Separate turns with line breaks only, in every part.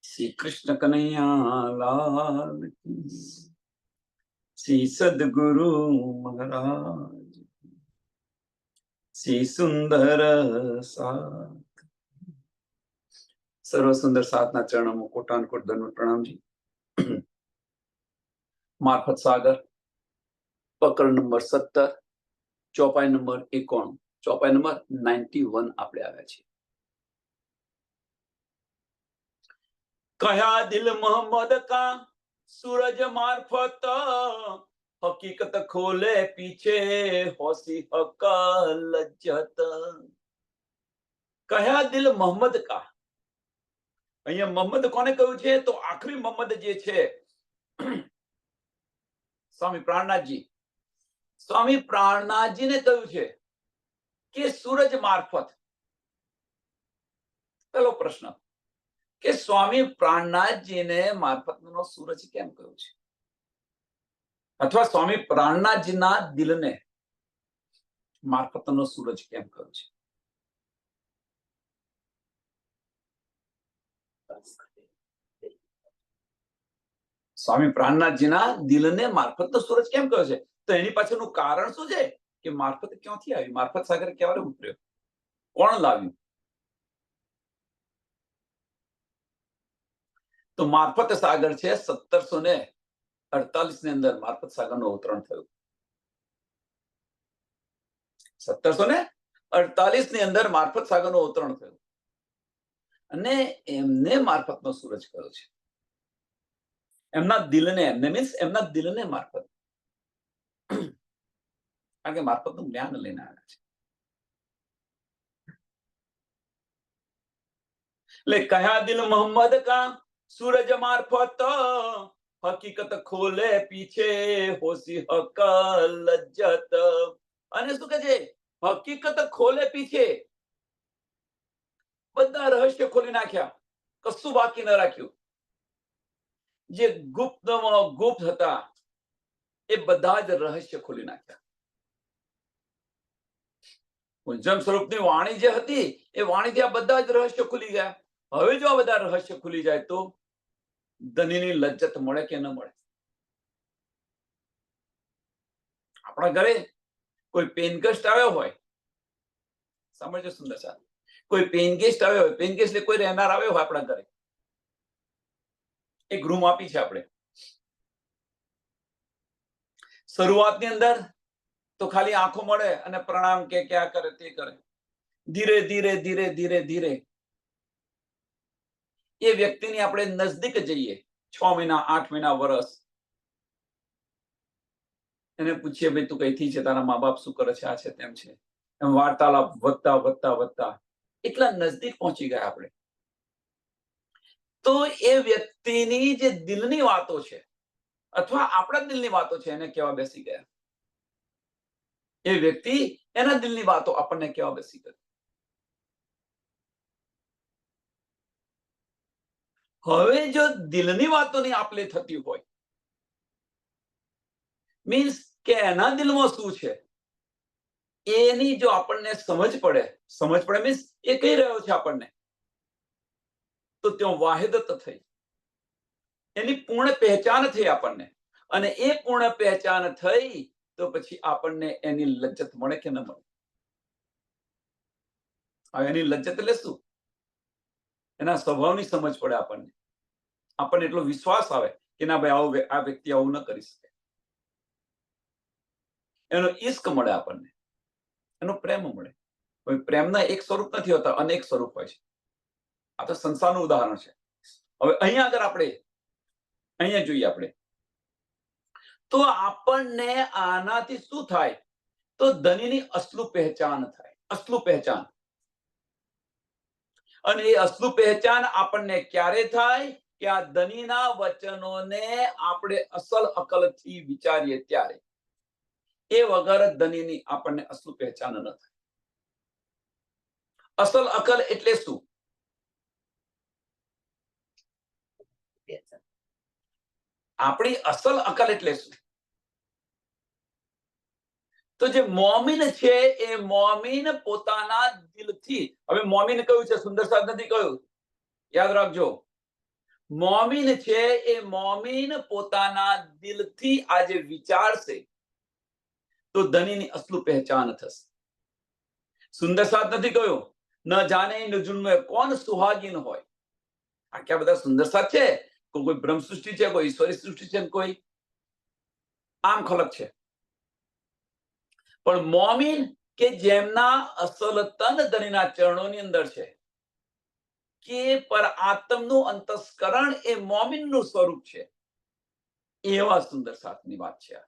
श्री कृष्ण कन्हैया लाल की, श्री सद्गुरु महाराज, श्री सुंदर साथ। सर्व सुंदर साधना चरणों में कोटानकोट दंडवत प्रणाम जी। मार्फत सागर पकड़ नंबर 17, चौपाई नंबर 91, चौपाई नंबर 91 આપણે આવ્યા છીએ। कहा दिल मोहम्मद का सूरज मार्फत, हकीकत खोले पीछे होसी हक लज्जत। कहा दिल मोहम्मद का, અહીંયા મોહમ્મદ કોને કહ્યું છે? તો આખરી મોહમ્મદ જે છે સ્વામી પ્રાણનાથજી, સ્વામી પ્રાણનાથજીને કહ્યું છે કે સૂરજ મારફત। પેલો પ્રશ્ન કે સ્વામી પ્રાણનાથજીને મારફતનો સૂરજ કેમ કહ્યું છે, અથવા સ્વામી પ્રાણનાથજીના દિલને મારફતનો સૂરજ કેમ કહ્યું છે? સ્વામી પ્રાણનાથજીના દિલને મારફતનો સૂરજ કેમ કહ્યો છે? તો એની પાછળનું કારણ શું છે કે મારફત ક્યાંથી આવી, મારફત સાગર ક્યારે ઉતર્યો, કોણ લાવ્યું? તો મારફત સાગર છે 1748 ની અંદર મારફત સાગરનું અવતરણ થયું। 1748 ની અંદર મારફત સાગરનું અવતરણ થયું અને એમને મારફતનો સૂરજ કહ્યો છે। એમના દિલને, એમને મીન્સ એમના દિલને મારફત, કારણ કે મારફતનું જ્ઞાન લઈને આવ્યા છે। એટલે કયા દિલ મોહમ્મદ કા सूरज मार्फत, हकीकत खोले पीछे होसी हक लज्जत। અને શું કહે છે? હકીકત ખોલે પીછે, બધા રહસ્ય ખોલી નાખ્યા, કશું બાકી ન રાખ્યું। જે ગુપ્તમાં ગુપ્ત હતા એ બધા જ રહસ્ય ખોલી નાખ્યા। ઉજ્જૈન સ્વરૂપની વાણી જે હતી એ વાણીથી આ બધા જ રહસ્ય ખુલી ગયા। હવે જો આ બધા રહસ્ય ખુલી જાય તો ધનીની લજ્જત મળે કે ન મળે? આપણા ઘરે કોઈ પેન ગેસ્ટ આવ્યો હોય, સમજો સુંદર સાહેબ, કોઈ પેન ગેસ્ટ આવ્યો હોય, પેન ગેસ્ટ કોઈ રહેનાર આવ્યો હોય આપણા ઘરે, એક રૂમ આપી છે આપણે। શરૂઆતની અંદર તો ખાલી આંખો મળે અને પ્રણામ કે ક્યાં કરે તે કરે। ધીરે ધીરે ધીરે ધીરે ધીરે એ વ્યક્તિની આપણે નજદીક જઈએ, 6 મહિના, 8 મહિના, વર્ષ, એને પૂછીએ ભાઈ તું કઈથી છે, તારા મા બાપ શું કરે છે, આ છે તેમ છે, એમ વાર્તાલાપ વધતા વધતા વધતા એટલા નજદીક પહોંચી ગયા આપણે। તો એ વ્યક્તિની જે દિલની વાતો છે અથવા આપણા દિલની વાતો છે એને કેવા બેસી ગયા, એ વ્યક્તિ એના દિલની વાતો આપણને કેવા બેસી ગઈ। હવે જો દિલની વાતોની આપલે થતી હોય, મીન્સ કે એના દિલમાં શું છે એની જો આપણને સમજ પડે મીન્સ એ કહી રહ્યો છે આપણને, તો ત્યાં વાહિદત થઈ, એની પૂર્ણ પહેચાન થઈ આપણને, અને એ પૂર્ણ પહેચાન થઈ તો પછી આપણને એની લજ્જત મળે કે ન મળે? હવે એની લજ્જત એટલે શું? એના સ્વભાવની સમજ પડે આપણને, આપણને એટલો વિશ્વાસ આવે કે ના ભાઈ આવું, આ વ્યક્તિ આવું ન કરી શકે। એનો ઈશ્ક મળે આપણને, એનો પ્રેમ મળે। પ્રેમના એક સ્વરૂપ નથી હોતા, અનેક સ્વરૂપ હોય છે। આ તો સંસારનું ઉદાહરણ છે। હવે અહીંયા અગર આપણે અહીંયા જોઈએ આપણે તો આપણને આનાથી શું થાય? તો ધનીની અસલું પહેચાન થાય, અસલું પહેચાન। અને એ અસલું પહેચાન આપણને ક્યારે થાય કે આ ધનીના વચનોને આપણે અસલ અકલથી વિચારીએ ત્યારે। એ વગર ધનીની આપણને અસલું પહેચાન ન થાય। અસલ અકલ એટલે શું? આપણી અસલ અકલ એટલે શું? તો જે મોમીન છે એ મોમીન પોતાના દિલથી, હવે મોમીન કયું છે, સુંદર સાથ નથી કહ્યું, યાદ રાખજો. મોમીન છે એ મોમીન પોતાના દિલથી આજે વિચારશે તો ધનીની અસલું પહેચાન થશે. સુંદર સાથ નથી કહ્યું, ન જાણે ન જુન્મે કોણ સુહાગીન હોય. આ ક્યાં બધા સુંદર સાથ છે? કોઈ બ્રહ્મ સૃષ્ટિ છે, કોઈ ઈશ્વરી સૃષ્ટિ છે, કોઈ આમ ખલક છે. પણ મોમીન કે જેમના અસલ તન ધનીના ચરણોની અંદર છે, કે પર આત્મનું અંતસ્કરણ એ મોમીનનું સ્વરૂપ છે, એવા સુંદર સાથની વાત છે.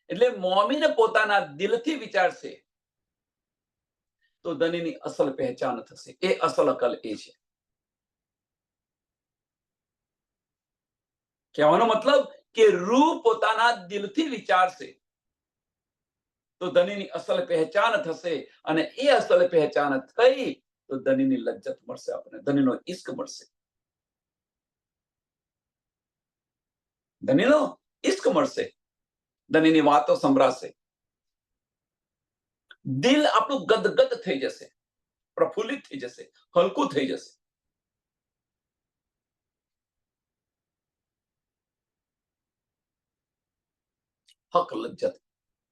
એટલે મોમીન પોતાના દિલથી વિચારશે તો ધનીની અસલ પહેચાન થશે. એ અસલ અકલ એ છે. કહેવાનો મતલબ કે રૂહ પોતાના દિલથી વિચારશે તો ધનીની અસલ પહેચાન થશે, અને એ અસલ પહેચાન થઈ તો ધનીની લજ્જત મળશે, આપણને ધનીનો ઇશ્ક મળશે, ધનીનો ઇશ્ક મળશે, ધનીની વાતો સંભળાશે, દિલ આપણું ગદગદ થઈ જશે, પ્રફુલ્લિત થઈ જશે, હલકું થઈ જશે. હક લજ્જત,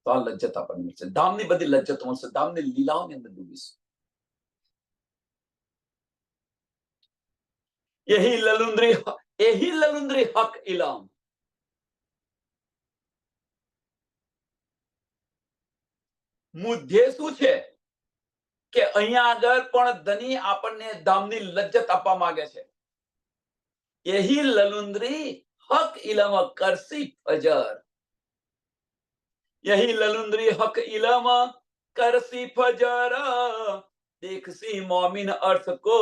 તો આ લજ્જત આપણને મળશે, ધામની બધી લજ્જત મળશે, ધામની લીલાઓની અંદર ડૂબીશું. એહી લલુંદરી હક ઇલામ. મુદ્દે શું છે કે અહીંયા આગળ પણ ધની આપણને ધામની લજ્જત આપવા માંગે છે. એહી લલુંદરી હક ઇલમ કરસી ફજર. यही ललुंदरी हक इलम करसी फजर, देखसी मोमिन अर्थ को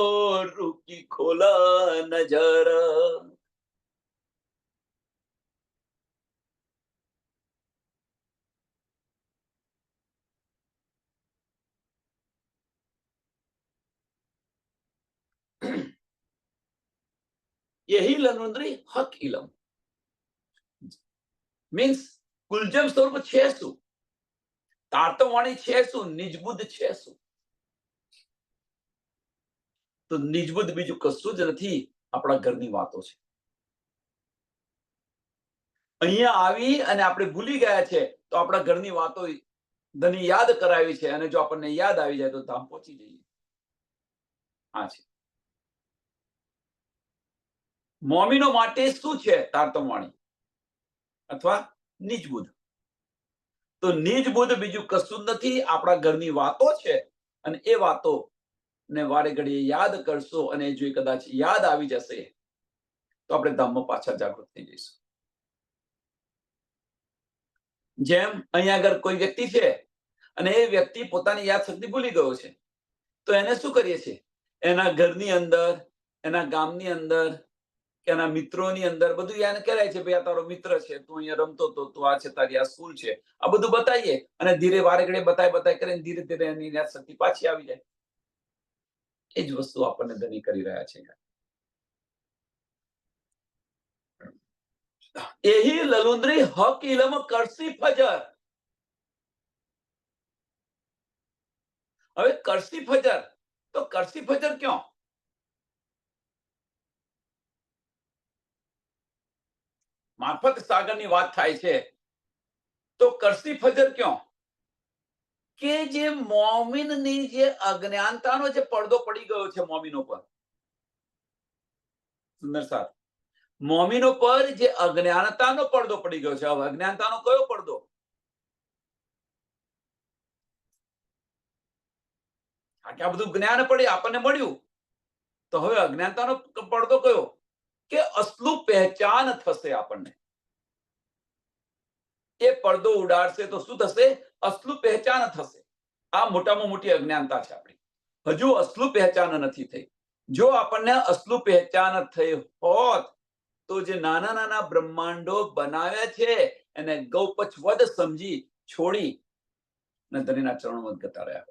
रुकी खोला नजर. यही ललुंदरी हक इलम मीन्स કુલજમ સ્વરૂપ છે શું, તાર્તવાણી છે શું, નિજબુદ્ધ છે શું? તો નિજબુદ્ધ બીજું કશું જ નથી, આપણા ઘરની વાતો છે. અહીંયા આવી અને આપણે ભૂલી ગયા છે તો આપણા ઘરની વાતો ધની યાદ કરાવી છે, અને જો આપણને યાદ આવી જાય તો ધામ પહોંચી જઈએ. આ છે મોમીનો માટે શું છે તાર્તમવાણી અથવા નિજબુદ્ધ. તો નિજબુદ્ધ બીજું કશું જ નથી, આપણા ઘરની વાતો છે, અને એ વાતો ને વારે ઘડીએ યાદ કરશો, અને જો કદાચ યાદ આવી જશે તો આપણે ધામમાં પાછા જાગૃત થઈ જઈશું. જેમ અહીંયા આગળ કોઈ વ્યક્તિ છે અને એ વ્યક્તિ પોતાની યાદ શક્તિ ભૂલી ગયો છે, તો એને શું કરીએ છીએ? એના ઘરની અંદર, એના ગામની અંદર, એના મિત્રોની અંદર બધું એને કહેવાય છે, ભાઈ આ તારો મિત્ર છે, તું અહીંયા રમતો હતો, તું આ છે, તારી આ સ્કૂલ છે, આ બધું બતાવીએ, અને ધીરે વારે ઘડે બતાય કરીને ધીરે ધીરે એની યાદ શક્તિ પાછી આવી જાય. એ જ વસ્તુ આપણને ધની કરી રહ્યા છે. એહી લલુંદરી હક ઇલમ કરસી ફજર. હવે કરસી ફજર, તો કરસી ફજર ક્યાં? મારફત સાગરની વાત થાય છે, તો કરસી ફજર ક્યાં? કે જે મોમીનની જે અજ્ઞાનતાનો જે પડદો પડી ગયો છે મોમીનો પર, સુંદર સાથ, મોમીનો પર જે અજ્ઞાનતાનો પડદો પડી ગયો છે. હવે અજ્ઞાનતાનો કયો પડદો? કે આ બધું જ્ઞાન પડે આપણને મળ્યું, તો હવે અજ્ઞાનતાનો પડદો કયો? કે અસલું પહેચાન થશે આપણને. એ પડદો ઉડાડશે તો શું થશે? અસલું પહેચાન થશે. આ મોટામાં મોટી અજ્ઞાનતા છે આપણી. હજુ અસલું પહેચાન નથી થઈ. જો આપણને અસલું પહેચાન થઈ હોત તો જે નાના નાના બ્રહ્માંડો બનાવ્યા છે એને ગૌપચવદ સમજી છોડી અને ધનીના ચરણોમાં જતા રહ્યા.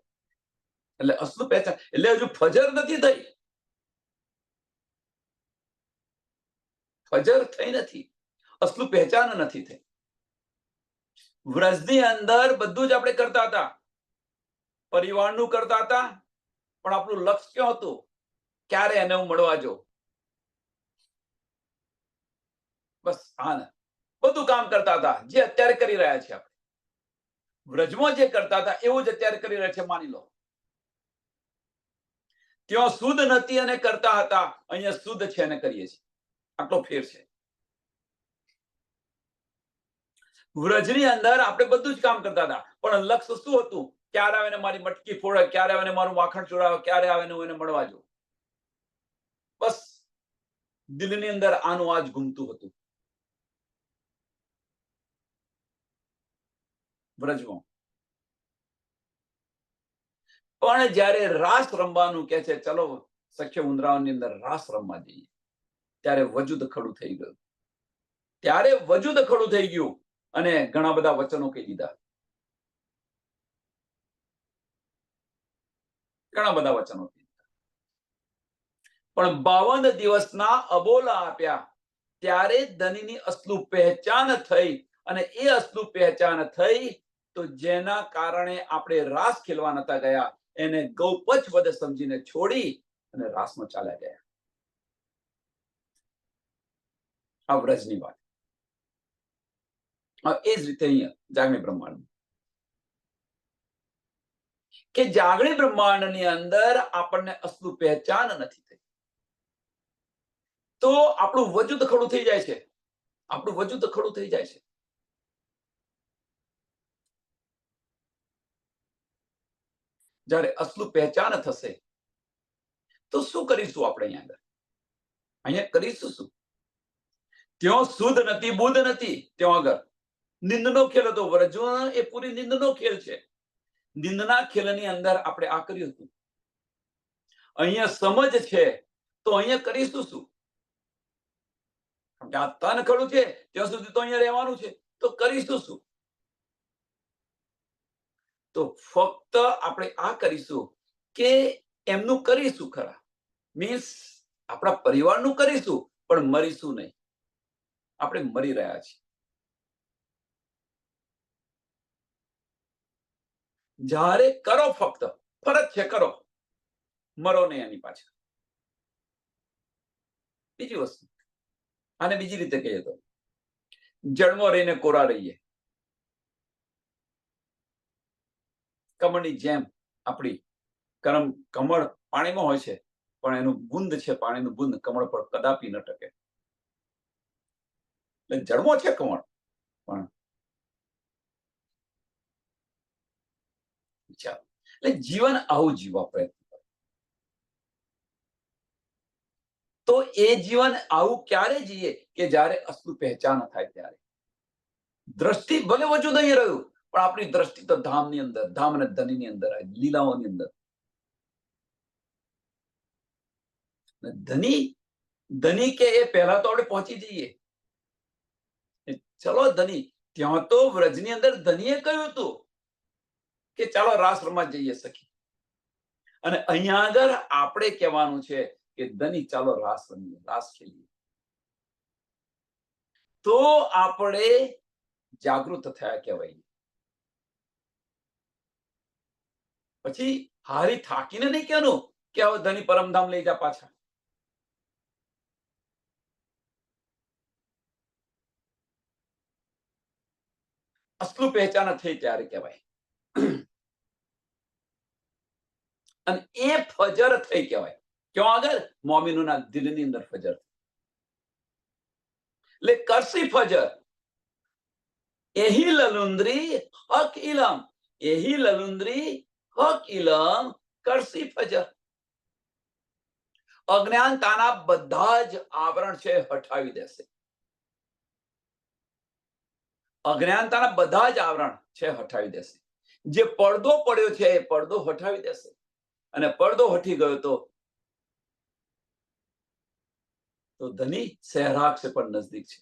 એટલે અસલું પહેચાન, એટલે હજુ ફજર નથી થઈ, ફજર થઈ નથી, અસલું પહેચાન નથી થઈ. વ્રજની અંદર બધું જ આપણે કરતા હતા, પરિવારનું કરતા હતા, પણ આપણું લક્ષ્ય ક્યાં હતું? ક્યારે એને હું મળવા જાઉં? બસ હા ને, બધું કામ કરતા હતા જે અત્યારે કરી રહ્યા છે આપણે. વ્રજમાં જે કરતા હતા એવું જ અત્યારે કરી રહ્યા છે, માની લો. ત્યાં શુદ્ધ નથી અને કરતા હતા, અહીંયા શુદ્ધ છે અને કરીએ છીએ. આટલો ફેર છે. વ્રજની અંદર આપણે બધું જ કામ કરતા હતા, પણ લક્ષ્ય શું હતું? ક્યારે આવે ને મારી મટકી ફોડે, ક્યારે આવે ને મારું માખણ ચોરાવે, ક્યારે આવે ને હું એને મળવા જાઉં. બસ દિલની અંદર આનું આજ ઘૂમતું હતું વ્રજમાં. પણ જ્યારે રાસ રમવાનું કે છે, ચલો સખ્ય ઉંદરાઓની અંદર રાસ રમવા જઈએ, ત્યારે વજૂદ ખડું થઈ ગયું. ત્યારે વજૂદ ખડું થઈ ગયું અને ઘણા બધા વચનો કહી દીધા. ઘણા બધા વચનો કહી દીધા. પણ 52 દિવસના અબોલા આપ્યા ત્યારે ધનીની અસલું પહેચાન થઈ, અને એ અસલું પહેચાન થઈ તો જેના કારણે આપણે રાસ ખેલવા નતા ગયા, એને ગૌપચ વધ સમજીને છોડી અને રાસમાં ચાલ્યા ગયા. આ વ્રજની વાત. એ જ રીતે અહીંયા જાગણી બ્રહ્માંડ, કે જાગણી બ્રહ્માંડની અંદર આપણને અસલું પહેચાન નથી થઈ, તો આપણું વજૂદ ખડું થઈ જાય છે. આપણું વજૂદ ખડું થઈ જાય છે. જ્યારે અસલું પહેચાન થશે તો શું કરીશું આપણે? અહીંયા કરીશું શું? ત્યાં શુદ્ધ નથી, બુદ્ધ નથી. ત્યાં આગળ નિંદનો ખેલ હતો. વ્રજો એ પૂરી નિંદનો ખેલ છે. નિંદના ખેલની અંદર આપણે આ કર્યું હતું. અહીંયા સમજ છે તો અહીંયા કરીશું શું? આ તન ખડું છે ત્યાં સુધી તો અહીંયા રહેવાનું છે, તો કરીશું શું? તો ફક્ત આપણે આ કરીશું કે એમનું કરીશું ખરા, મીન્સ આપણા પરિવારનું કરીશું, પણ મરીશું નહીં. આપણે મરી રહ્યા છીએ. જ્યારે કરો, ફક્ત ફરજ છે કરો, મરો નહીં એની પાછળ. બીજી વસ્તુ, આને બીજી રીતે કહીએ તો જળમાં રહીને કોરા રહીએ. કમળની જેમ આપણી કમળ પાણીમાં હોય છે, પણ એનું બુંદ છે, પાણીનું બુંદ કમળ પર કદાપી ન ટકે. એટલે જળમાં છે કમળ, પણ એટલે જીવન આવું જીવવા પ્રયત્ન કરે. તો એ જીવન આવું ક્યારે જીએ કે જ્યારે અસલું પહેચાન થાય ત્યારે. દ્રષ્ટિ ભલે વજૂદ અહીં રહ્યું, પણ આપણી દ્રષ્ટિ તો ધામની અંદર, ધામ અને ધનીની અંદર, લીલાઓની અંદર. ધની કે એ પહેલા તો આપણે પહોંચી જઈએ. ચલો ધની, ત્યાં તો વ્રજની અંદર ધનીએ કહ્યું હતું કે ચાલો રાસ રમવા જઈએ સખી, અને અહીંયા આગળ આપણે કહેવાનું છે કે ધની ચાલો રાસ રમીએ, રાસ ખેલીએ. તો આપણે જાગૃત થયા કહેવાય. પછી હારી થાકીને નહીં કહેવાનું કે હવે ધની પરમધામ લઈ જા પાછા. અસલું પહેચાન થઈ ત્યારે કહેવાય. અને એ ફજર થઈ કહેવાય. ક્યાં આગળ? મોમિનોના દિલની અંદર ફજર. એટલે કરસી ફજર એહી લલુંદરી હક ઇલમ, એહી લલુંદરી હક ઇલમ કરસી ફજર. અજ્ઞાનતાના બધા જ આવરણ છે હટાવી દેશે. અજ્ઞાનતાના બધા જ આવરણ છે હટાવી દેશે. જે પડદો પડ્યો છે એ પડદો હટાવી દેશે. અને પડદો હટી ગયો તો ધની સહેરાગ સે પણ નજદીક છે.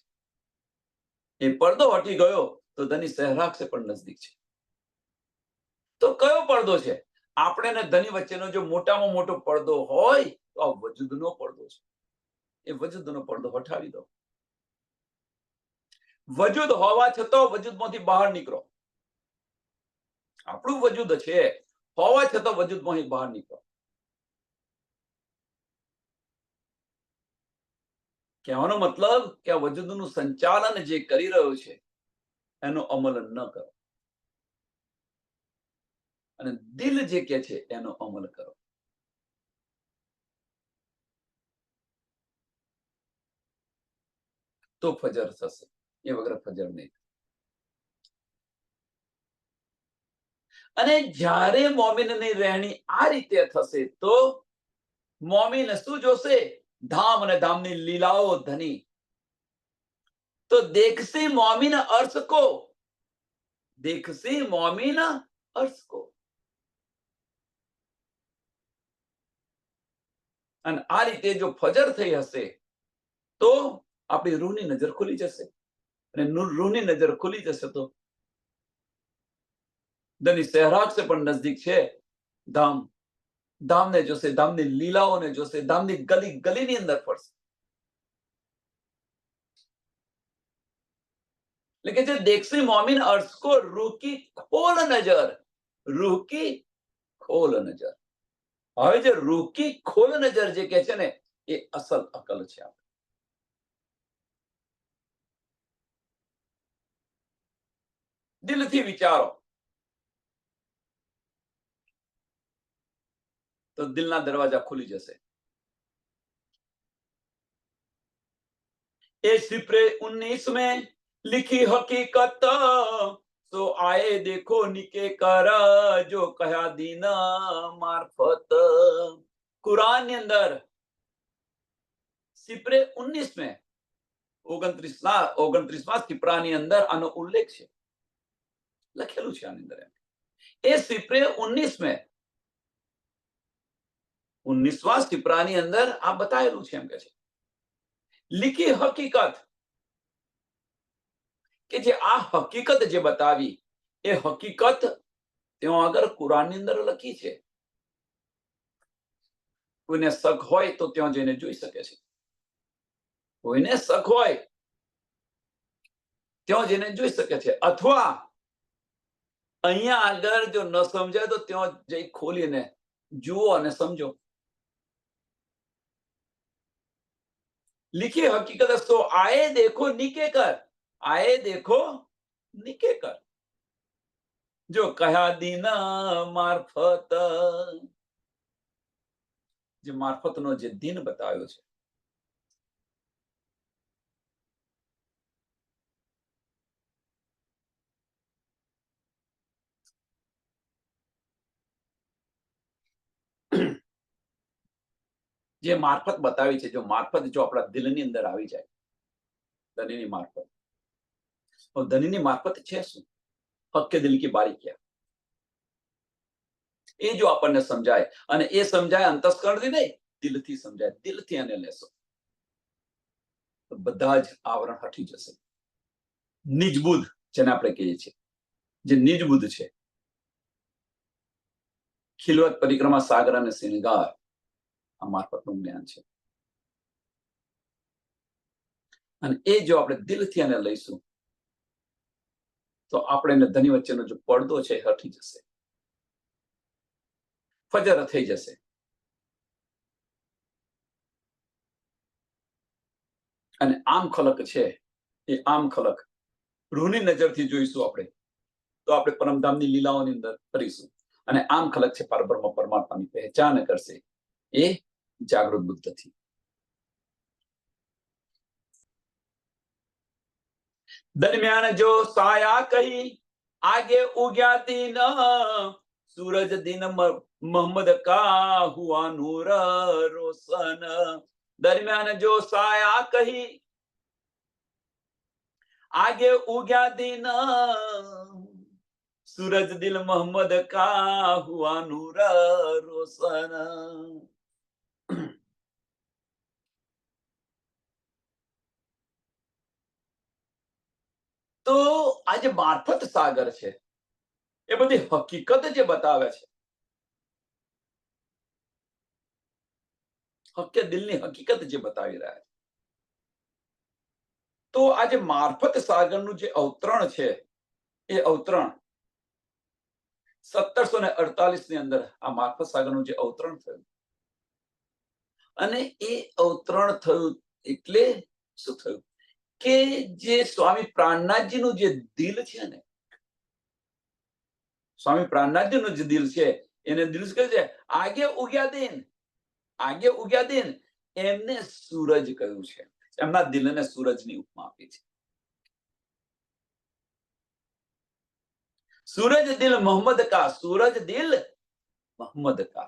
એ પડદો હટી ગયો તો ધની સહેરાગ સે પણ નજદીક છે. તો કયો પડદો છે? આપણે ને ધની વચ્ચેનો જો મોટામાં મોટો પડદો હોય તો આ વજૂદનો પડદો છે. એ વજૂદનો પડદો હટાવી દો. વજૂદ હોવા છતાં વજૂદમાંથી બહાર નીકળો. આપણું વજૂદ છે, હોવા છતાં વજૂદમાંથી બહાર નીકળો. કહેવાનો મતલબ કે આ વજૂદનું સંચાલન જે કરી રહ્યો છે એનો અમલ ન કરો, અને દિલ જે કે છે એનો અમલ કરો. તો ફજર થશે, એ વગર ફજર નહીં. અને જ્યારે મોમીનની રહેણી આ રીતે થશે તો મોમીન શું જોશે? ધામ અને ધામની લીલાઓ ધની. તો દેખશે મોમીન અર્શ કો, દેખશે મોમીન અર્શ કો. અને આ રીતે જો ફજર થઈ હશે તો આપણી રૂહની નજર ખુલી જશે, અને રૂહની નજર ખુલી જશે તો દની સહેરાગ સે પણ નજદીક છે ધામ. ધામને જોશે, ધામની લીલાઓને જોશે, ધામની ગલી ગલીની અંદર ફરશે. लेकिन जो देखसे मोमिन अर्श को रूह की खोल नजर, रूह की खोल नजर. હવે જે રૂહ की खोल नजर જે કે છે ને એ અસલ અકલ છે. દિલથી વિચારો તો દિલના દરવાજા ખુલી જશે. એ સિપરે 19 में लिखी हकीकत तो आए देखो निके कर जो कहा दीना मार्फत. कुरान ની અંદર સિપરે 19 में 29મા સિપરાની અંદર આનો ઉલ્લેખ છે, લખેલું છે આની અંદર. એ સિપરે 19 में 19મા સિપરાની અંદર આ બતાવેલું છે. એમ કે છે લીખી હકીકત, કે જે આ હકીકત જે બતાવી એ હકીકત ત્યાં આગળ કુરાનની અંદર લખી છે. કોઈને શક હોય તો ત્યાં જઈને જોઈ શકે છે. કોઈને શક હોય ત્યાં જઈને જોઈ શકે છે, અથવા અહીંયા આગળ જો ન સમજાય તો ત્યાં જઈ ખોલીને જુઓ અને સમજો. लिखी हकीकत तो आए देखो निके कर, आए देखो निके कर जो कहा दीना मार्फत. જે મારફતનો જે દિન બતાવ્યો છે, જે મારફત બતાવી છે, જો મારફત જો આપણા દિલની અંદર આવી જાય, ધનીની મારફત. તો ધનીની મારફત છે શું? હક્કે દિલ કી બારીકિયા. એ જો આપણને સમજાય, અને એ સમજાય અંતસ્કરણથી નહીં, દિલથી સમજાય, દિલથી એને લેશો તો બધા જ આવરણ હટી જશે. નિજબુદ્ધ જેને આપણે કહીએ છીએ, જે નિજબુદ્ધ છે, ખિલવત પરિક્રમા સાગર અને શ્રૃંગાર આ મારફતનું જ્ઞાન છે. અને એ જો આપણે દિલથી એને લઈશું તો આપણે ધની વચ્ચેનો જો પડદો છે હટી જશે, ફજર થઈ જશે. અને આમ ખલક છે, એ આમ ખલક રૂહની નજરથી જોઈશું આપણે તો આપણે પરમધામની લીલાઓની અંદર કરીશું. અને આમ ખલક છે પરબ્રહ્મ પરમાત્માની પહેચાન કરશે એ જાગૃત બુદ્ધથી. દરમિયાન જો સાયા કહી आगे उग्या दिन सूरज दिन मोहम्मद का हुआ नूर रोशन. दरमियान जो साया कही आगे उग्या दिन सूरज दिल मोहम्मद का हुआ नूर रोशन. તો આ જે મારફત સાગર છે એ બધી હકીકત જે બતાવે છે, હક્કે દિલની હકીકત જે બતાવી રહ્યા છે, તો આ જે મારફત સાગરનું જે અવતરણ છે એ અવતરણ 1748 ની અંદર આ મારફત સાગરનું જે અવતરણ થયું, અને એ અવતરણ થયું એટલે શું થયું કે જે સ્વામી પ્રાણનાથજીનું જે દિલ છે ને, સ્વામી પ્રાણનાથજીનું જે દિલ છે, એને દિલ શું કહે છે? આગે ઉગ્યા દિન, આગે ઉગ્યા દિન. એમને સૂરજ કહ્યું છે. એમના દિલને સૂરજની ઉપમા આપી છે. सूरज दिल मोहम्मद का, सूरज दिल मोहम्मद का.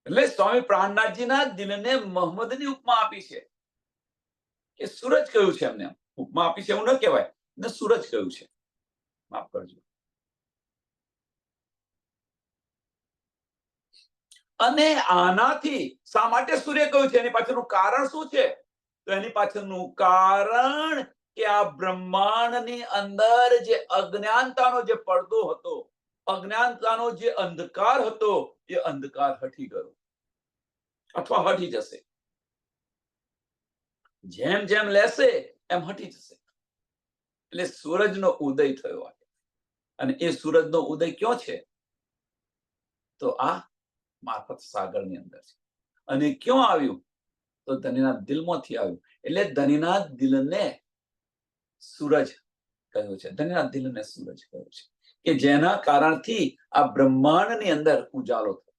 એટલે સ્વામી પ્રાણનાથજીના દિલને મોહમ્મદની ઉપમા આપી છે કે સૂરજ કહ્યું છે. એમને ઉપમા આપી છે એવું ન કહેવાય, ને સૂરજ કહ્યું છે. માફ કરજો. અને આનાથી શા માટે સૂર્ય કહ્યું છે? એની પાછળનું કારણ શું છે? તો એની પાછળનું કારણ કે આ બ્રહ્માંડની અંદર જે અજ્ઞાનતાનો જે પડદો હતો, અજ્ઞાનતાનો જે અંધકાર હતો, એ અંધકાર હટી ગયો અથવા હટી જશે. જેમ જેમ લેશે એમ હટી જશે. એટલે સૂરજનો ઉદય થયો. અને એ સૂરજનો ઉદય ક્યાં છે? તો આ મારફત સાગરની અંદર છે. અને ક્યાં આવ્યું? તો ધનીના દિલમાંથી આવ્યું. એટલે ધનીના દિલને સૂરજ કહ્યું છે. ધનીના દિલને સૂરજ કહ્યું છે કે જેના કારણથી આ બ્રહ્માંડની અંદર ઉજાલો થયો,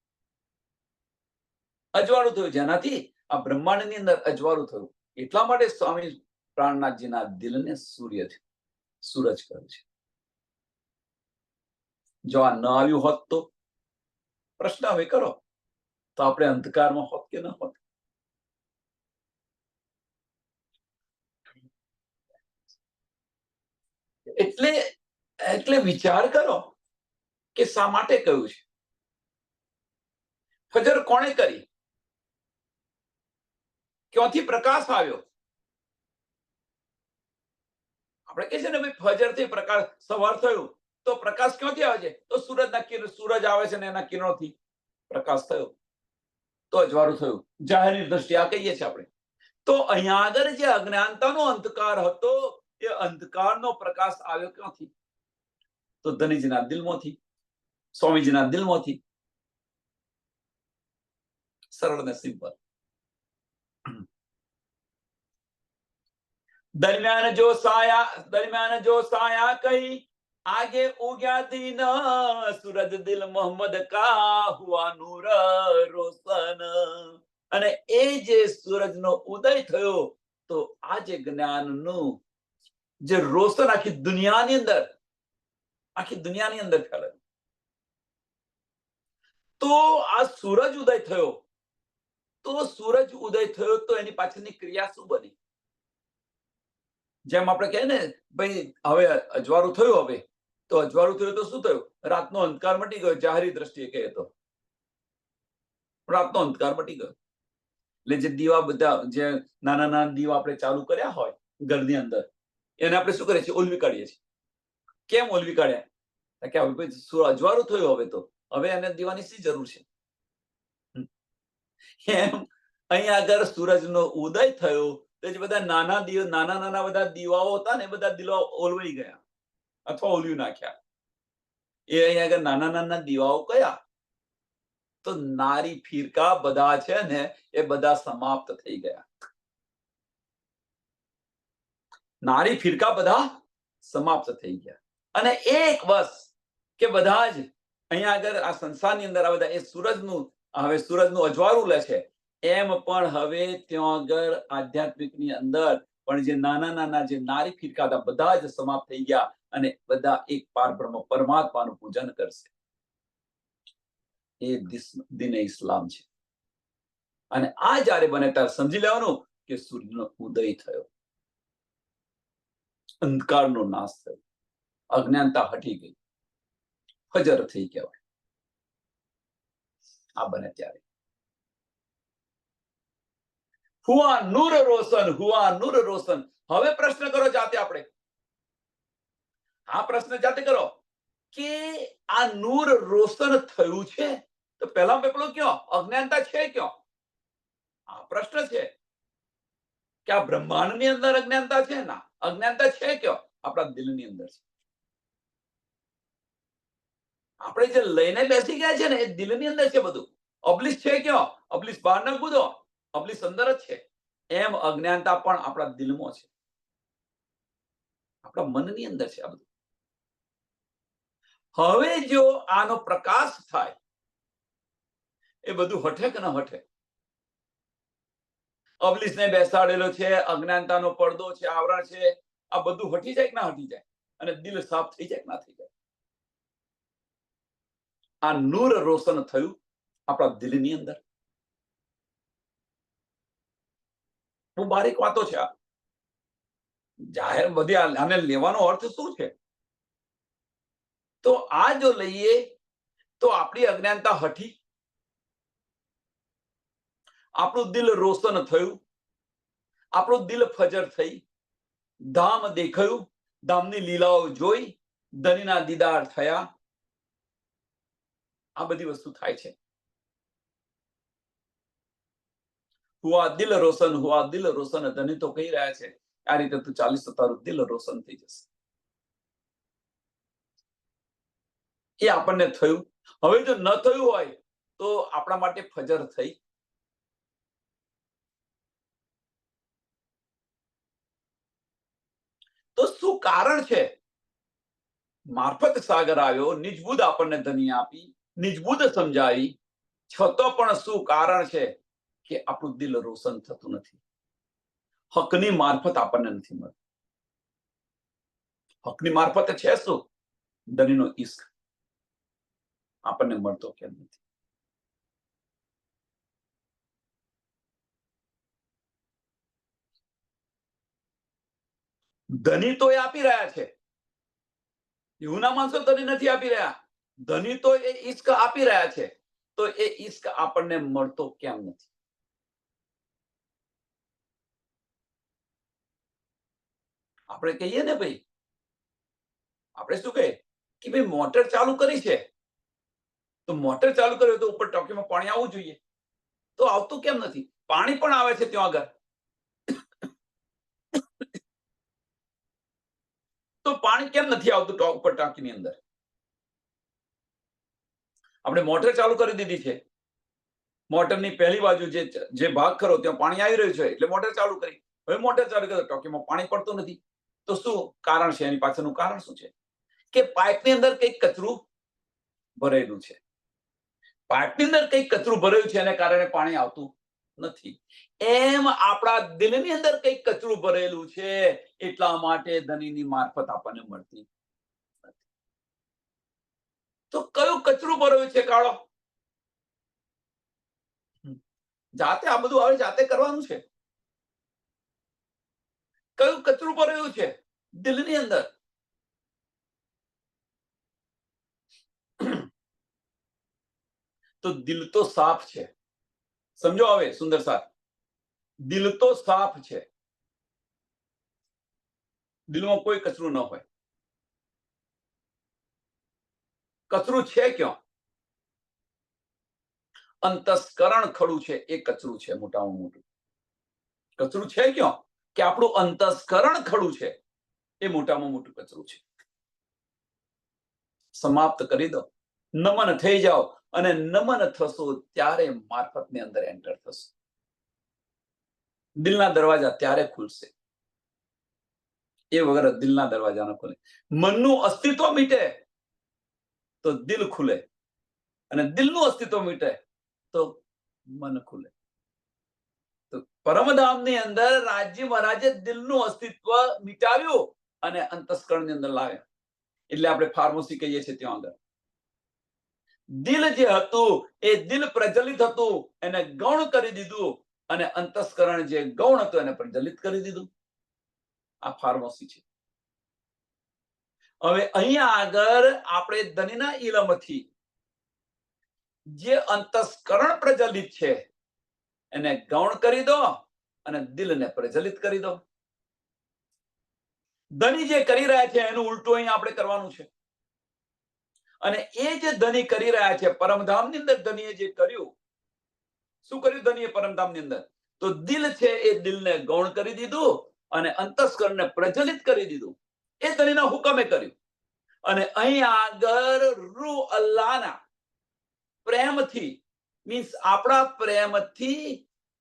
અજવાળું થયું. જેનાથી આ બ્રહ્માંડની અંદર અજવાળું થયું. એટલા માટે સ્વામી પ્રાણનાથજીના દિલને સૂરજ કહ્યું છે. જો આ ન આવ્યું હોત તો પ્રશ્ન હવે કરો, તો આપણે અંધકારમાં હોત કે ન હોત? એટલે વિચાર કરો કે શા માટે કહ્યું છે. ફજર કોણે કરી? ક્યાંથી પ્રકાશ આવ્યો? આપણે કહે છે ને ભાઈ, ફજરથી પ્રકાશ, સવાર થયું તો પ્રકાશ ક્યાંથી આવે છે? તો સૂરજ આવે છે ને એના કિરણોથી પ્રકાશ થયો, તો અજવાળું થયું. જાહેરની દ્રષ્ટિએ આ કહીએ છીએ આપણે. તો અહીંયા આગળ જે અજ્ઞાનતાનો અંધકાર હતો, એ અંધકારનો પ્રકાશ આવ્યો ક્યાંથી? તો ધનીજીના દિલમાંથી, સ્વામીજીના દિલમાંથી. સરળ ને સિમ્પલ. દરમિયાન જો સાયા કઈ આગે ઉગ્યા દિન, સૂરજ દિલ મોહમ્મદ કા હુઆ નૂર રોશન. અને એ જે સૂરજનો ઉદય થયો, તો આ જે જ્ઞાનનું જે રોશન આખી દુનિયાની અંદર ફેલાયું. તો આ સૂરજ ઉદય થયો, તો એની પાછળની ક્રિયા શું બની? જેમ આપણે કહે ને ભાઈ, હવે અજવાળું થયું. હવે તો અજવાળું થયું તો શું થયું? રાતનો અંધકાર મટી ગયો. જાહેરી દ્રષ્ટિએ કહીએ તો રાતનો અંધકાર મટી ગયો. એટલે જે દીવા, બધા જે નાના નાના દીવા આપણે ચાલુ કર્યા હોય ઘરની અંદર, એને આપણે શું કરીએ છીએ? ઓલવી કાઢીએ છીએ. કેમ ઓલવી કાઢ્યા? કે હવે ભાઈ અજવાળું થયું, હવે તો હવે એને દીવાની શી જરૂર છે? એમ અહીંયા આગળ સૂરજનો ઉદય થયો, તો જે બધા નાના બધા દીવાઓ હતા ને, બધા દીવાઓ ઓલવાઈ ગયા અથવા ઓલવી નાખ્યા. એ અહીંયા આગળ નાના દીવાઓ કયા? તો નારી ફીરકા બધા છે ને, એ બધા સમાપ્ત થઈ ગયા. નારી ફીરકા બધા સમાપ્ત થઈ ગયા. અને એક બસ કે બધા જ અહીંયા આગળ આ સંસારની અંદર આ બધા એ સૂરજનું અજવાળું લે છે. એમ પણ હવે ત્યાં આગળ આધ્યાત્મિકની અંદર પણ જે નાના જે નારી ફીરકા હતા, બધા જ સમાપ્ત થઈ ગયા. અને બધા એક પારબ્રહ્મ પરમાત્માનું પૂજન કરશે. એ દિને ઇસ્લામ છે. અને આ જયારે બને ત્યારે સમજી લેવાનું કે સૂર્યનો ઉદય થયો, અંધકારનો નાશ થયો, અજ્ઞાનતા હટી ગઈ, ફજર થઈ કહેવાય. આ બને ત્યારે હુઆ નૂર રોશન. હવે પ્રશ્ન કરો જાતે. આપણે આ પ્રશ્ન જાતે કરો કે આ નૂર રોશન થયું છે, તો પહેલા પેલો ક્યાં? અજ્ઞાનતા છે ક્યાં? આ પ્રશ્ન છે કે આ બ્રહ્માંડની અંદર અજ્ઞાનતા છે ના? અજ્ઞાનતા છે ક્યાં? આપણા દિલની અંદર છે. આપણે જે લઈને બેસી ગયા છે ને એ દિલની અંદર છે બધું. અબલીસ છે ક્યાં? અબલીસ બહાર ન કૂદો, અબલીસ અંદર જ છે. એમ અજ્ઞાનતા પણ આપણા દિલમાં છે, આપણા મનની અંદર છે આ બધું. હવે જો આનો પ્રકાશ થાય, એ બધું હઠે કે ન હઠે? અબલીસને બેસાડેલો છે, અજ્ઞાનતાનો પડદો છે, આવરણ છે, આ બધું હટી જાય કે ના હટી જાય? અને દિલ સાફ થઈ જાય કે ના થઈ જાય? આ નૂર રોશન થયું આપણા દિલની અંદર. બહુ બારીક વાતો છે આ. જાહેર બધી આને લેવાનો અર્થ શું છે? તો આ જો લઈએ તો આપણી અજ્ઞાનતા હટી, આપણું દિલ રોશન થયું, આપણું દિલ ફજર થઈ, ધામ દેખાયું, ધામની લીલાઓ જોઈ, ધનીના દીદાર થયા. આ બધી વસ્તુ થાય છે. હુઆ દિલ રોશન, હુઆ દિલ રોશન. ધની તો કહી રહ્યા છે આ રીતે તું ચાલીસ તો તારું દિલ રોશન થઈ જશે. એ આપણને થયું. હવે જો ન થયું હોય તો આપણા માટે ફજર થઈ. તો શું કારણ છે? મારફત સાગર આવ્યો, નિજબુદ્ધ આપણને ધની આપી, નિજબુદ્ધ સમજાવી, છતાં પણ શું કારણ છે કે આપણું દિલ રોશન થતું નથી? હકની મારફત આપણને નથી મળતી. હકની મારફત છે શું? ધનીનો ઈશ્ક આપણને મળતો કેમ નથી? ધની તો એ આપી રહ્યા છે, એવું ના માનશો ધની નથી આપી રહ્યા. ધની તો એ ઈશ્ક આપી રહ્યા છે, તો એ ઈશ્ક આપણને મળતો કેમ નથી? આપણે કહીએ ને ભાઈ, આપણે શું કહીએ કે ભાઈ મોટર ચાલુ કરી છે, તો મોટર ચાલુ કર્યું તો ઉપર ટાંકીમાં પાણી આવવું જોઈએ, તો આવતું કેમ નથી? પાણી પણ આવે છે ત્યાં આગળ, તો પાણી કેમ નથી આવતું ઉપર ટાંકીની અંદર? આપણે મોટર ચાલુ કરી દીધી છે, મોટરની પહેલી બાજુ જે ભાગ ખરો ત્યાં પાણી આવી રહ્યું છે એટલે મોટર ચાલુ કરી. હવે મોટર ચાલુ કરી ટાંકીમાં પાણી પડતું નથી, તો શું કારણ છે? એની પાછળનું કારણ શું છે? કે પાઇપની અંદર કંઈક કચરું ભરેલું છે. પાઇપની અંદર કંઈક કચરું ભરેલું છે એને કારણે પાણી આવતું નથી. એમ આપણા દિલની અંદર કંઈક કચરું ભરેલું છે, એટલા માટે ધનીની મારફત આપણને મળતી નથી. તો કયું કચરું ભરેલું છે કાળો? જાતે આ બધું હવે જાતે કરવાનું છે. કયું કચરું ભરેલું છે? દિલની અંદર. તો દિલ તો સાફ છે. સમજો હવે સુંદર સાથ, દિલ તો સાફ છે, દિલમાં કોઈ કચરું ન હોય. કચરું છે ક્યાં? અંતસ્કરણ ખડું છે, એ કચરું છે મોટામાં મોટું. કચરું છે ક્યાં? કે આપણું અંતસ્કરણ ખડું છે, એ મોટામાં મોટું કચરું છે. સમાપ્ત કરી દો, નમન થઈ જાઓ, અને નમન થશો ત્યારે મારફતની અંદર એન્ટર થશો. દિલના દરવાજા ત્યારે ખુલશે, એ વગર દિલના દરવાજા ન ખુલે. મનનું અસ્તિત્વ મીટે તો દિલ ખુલે, અને દિલનું અસ્તિત્વ મીટે તો મન ખુલે. તો પરમધામની અંદર રાજ્ય મહારાજે દિલનું અસ્તિત્વ મિટાવ્યું અને અંતસ્કરણની અંદર લાવ્યા. એટલે આપણે ફાર્મસી કહીએ છીએ ત્યાં આગળ. દિલ જે હતું એ દિલ પ્રજ્વલિત હતું, એને ગૌણ કરી દીધું, અને અંતસ્કરણ જે ગૌણ હતું એને પ્રજ્વલિત કરી દીધું. આ ફાર્મસી છે. હવે અહીંયા આગળ આપણે ધનીના ઇલમથી જે અંતસ્કરણ પ્રજ્વલિત છે એને ગૌણ કરી દો અને દિલને પ્રજ્વલિત કરી દો. ધની જે કરી રહ્યા છે એનું ઉલટું અહીં આપણે કરવાનું છે. અને એ જે ધની કરી રહ્યા છે, પરમધામની અંદર ધનીએ જે કર્યું, શું કર્યું ધનીએ પરમધામની અંદર? તો દિલ છે એ દિલને ગૌણ કરી દીધું અને અંતસ્કરણને પ્રજ્વલિત કરી દીધું. એ ધણીના હુકમે કર્યું. અને અહીં આગળ રૂ અલ્લાહના પ્રેમથી, મીન્સ આપણા પ્રેમથી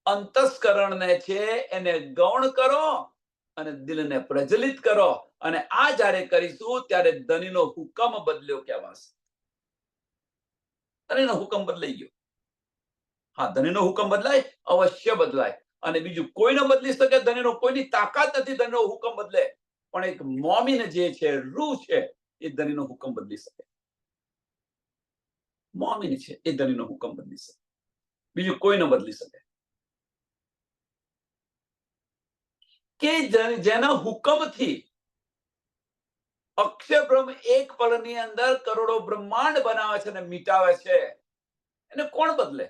અંતસ્કરણને છે એને ગૌણ કરો અને દિલને પ્રજ્વલિત કરો. અને આ જ્યારે કરીશું ત્યારે ધણીનો હુકમ બદલ્યો કહેવાશે. ધણીનો હુકમ બદલાઈ ગયો. હા, ધણીનો હુકમ બદલાય, અવશ્ય બદલાય. અને બીજું કોઈ ન બદલી શકે. ધણીનો કોઈની તાકાત નથી ધણીનો હુકમ બદલે. પણ એક મોમીન જે છે, રૂહ છે, એ ધણીનો હુકમ બદલી શકે. મોમીન છે એ ધણીનો હુકમ બદલી શકે. બીજું કોઈ ન બદલી શકે. કે જેના હુકમથી અક્ષર બ્રહ્મ એક પળની અંદર કરોડો બ્રહ્માંડ બનાવે છે અને મિટાવે છે, એને કોણ બદલે?